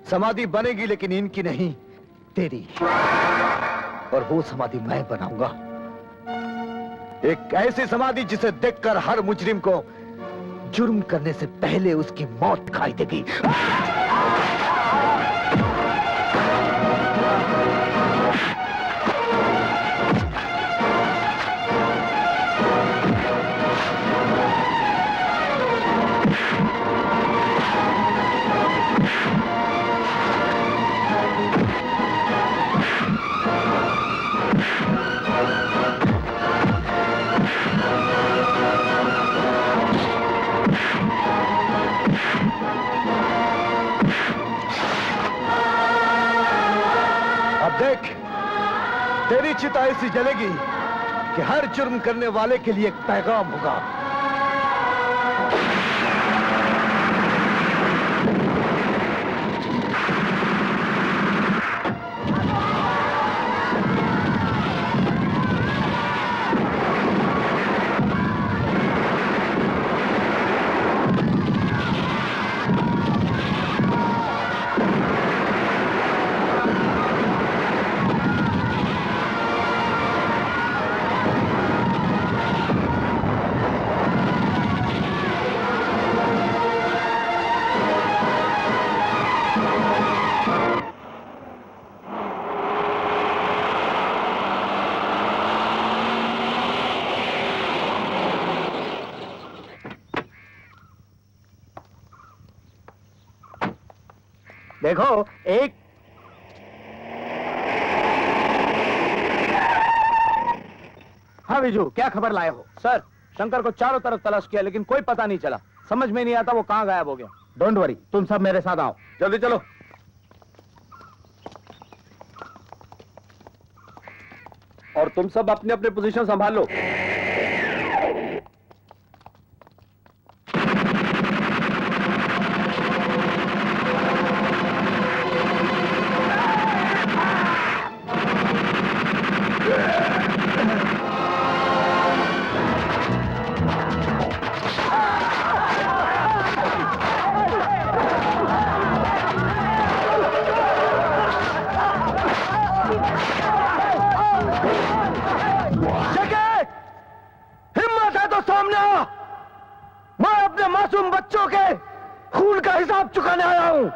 समाधि बनेगी लेकिन इनकी नहीं, तेरी। और वो समाधि मैं बनाऊंगा, एक ऐसी समाधि जिसे देखकर हर मुजरिम को जुर्म करने से पहले उसकी मौत दिखाई देगी। देख, तेरी चिता ऐसी जलेगी कि हर जुर्म करने वाले के लिए एक पैगाम होगा। देखो, एक हाँ विजू, क्या खबर लाए हो? सर, शंकर को चारों तरफ तलाश किया लेकिन कोई पता नहीं चला। समझ में नहीं आता वो कहां गायब हो गया। डोंट वरी, तुम सब मेरे साथ आओ। जल्दी चलो। और तुम सब अपने अपने पोजीशन संभाल लो। मासूम बच्चों के खून का हिसाब चुकाने आया हूं।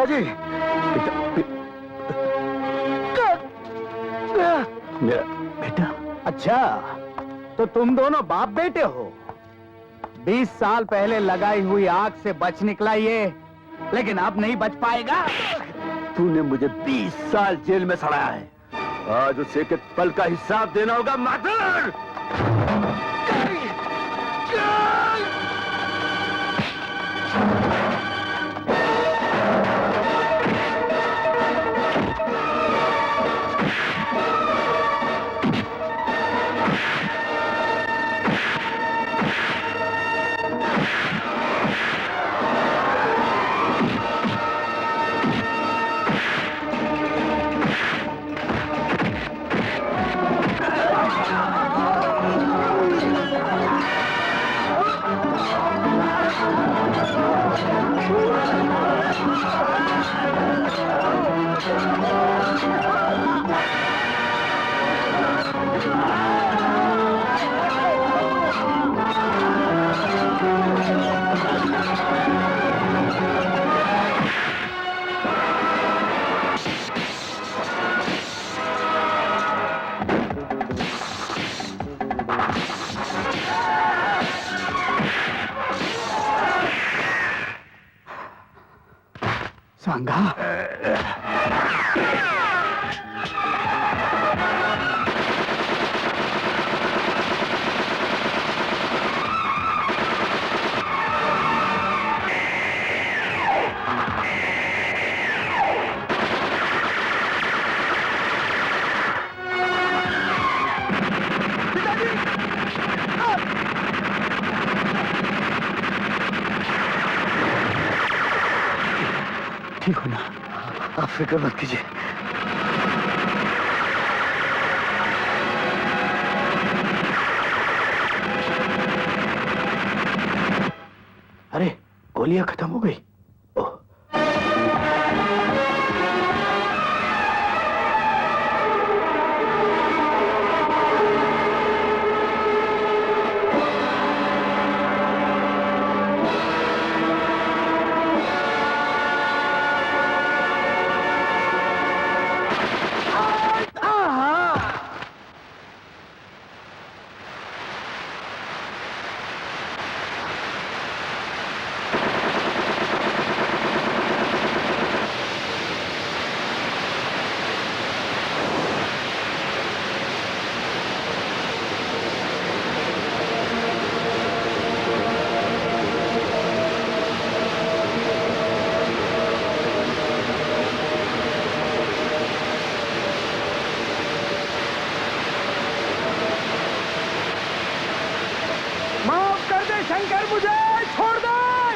पिताजी मेरा बेटा। अच्छा, तो तुम दोनों बाप बेटे हो। 20 साल पहले लगाई हुई आग से बच निकला ये, लेकिन अब नहीं बच पाएगा। तूने मुझे 20 साल जेल में सड़ाया है, आज उसे के पल का हिसाब देना होगा माधर। सांगा, ठीक हो ना? आप फिक्र मत कीजिए। अरे गोलियां खत्म हो गई।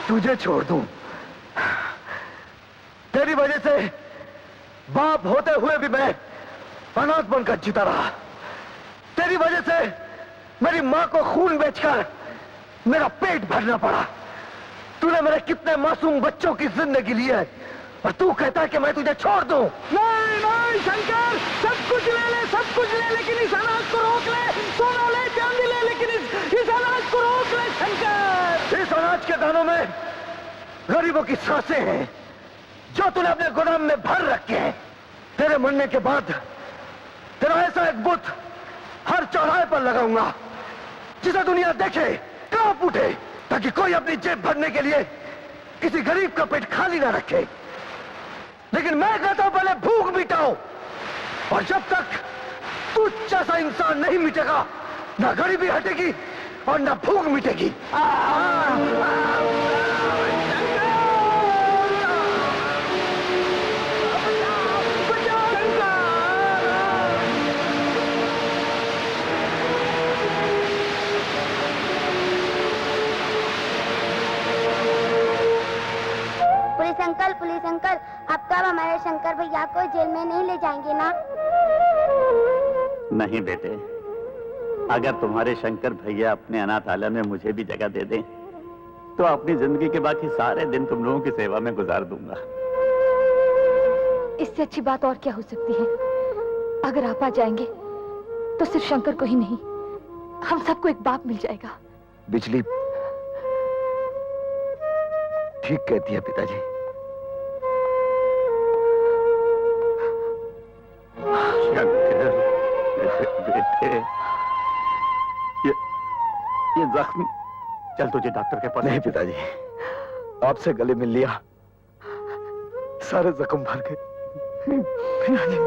तुझे छोड़ दूं? तेरी वजह से बाप होते हुए भी मैं अनाथ बनकर जीता रहा। तेरी वजह से मेरी मां को खून बेचकर मेरा पेट भरना पड़ा। तूने मेरे कितने मासूम बच्चों की जिंदगी ली है और तू कहता है कि मैं तुझे छोड़ दूं? नहीं नहीं शंकर, सब कुछ ले ले, सब कुछ ले, लेकिन इस अनाज को रोक ले। सोना ले, चांदी ले, लेकिन इस अनाज को रोक ले शंकर। इस अनाज के दानों में गरीबों की सांसें हैं जो तूने अपने गोदाम में भर रखे हैं। तेरे मरने के बाद तेरा ऐसा एक बुत हर चौराहे पर लगाऊंगा जिसे दुनिया देखे, कांप उठे, ताकि कोई अपनी जेब भरने के लिए किसी गरीब का पेट खाली ना रखे। लेकिन मैं कहता हूं पहले भूख मिटाओ, और जब तक तू जैसा इंसान नहीं मिटेगा ना गरीबी हटेगी और ना भूख मिटेगी। पुलिस अंकल, आप तो अब हमारे शंकर भैया को जेल में नहीं ले जाएंगे ना? नहीं बेटे, अगर तुम्हारे शंकर भैया अपने अनाथालय में मुझे भी जगह दे दें तो अपनी जिंदगी के बाकी सारे दिन तुम लोगों की सेवा में गुजार दूंगा। इससे अच्छी बात और क्या हो सकती है? अगर आप आ जाएंगे तो सिर्फ शंकर को ही नहीं, हम सबको एक बाप मिल जाएगा। बिजली ठीक कहती है पिताजी। ये जख्म। चल तुझे डॉक्टर के पास। नहीं पिताजी, आपसे गले मिल लिया, सारे जख्म भर गए। पिताजी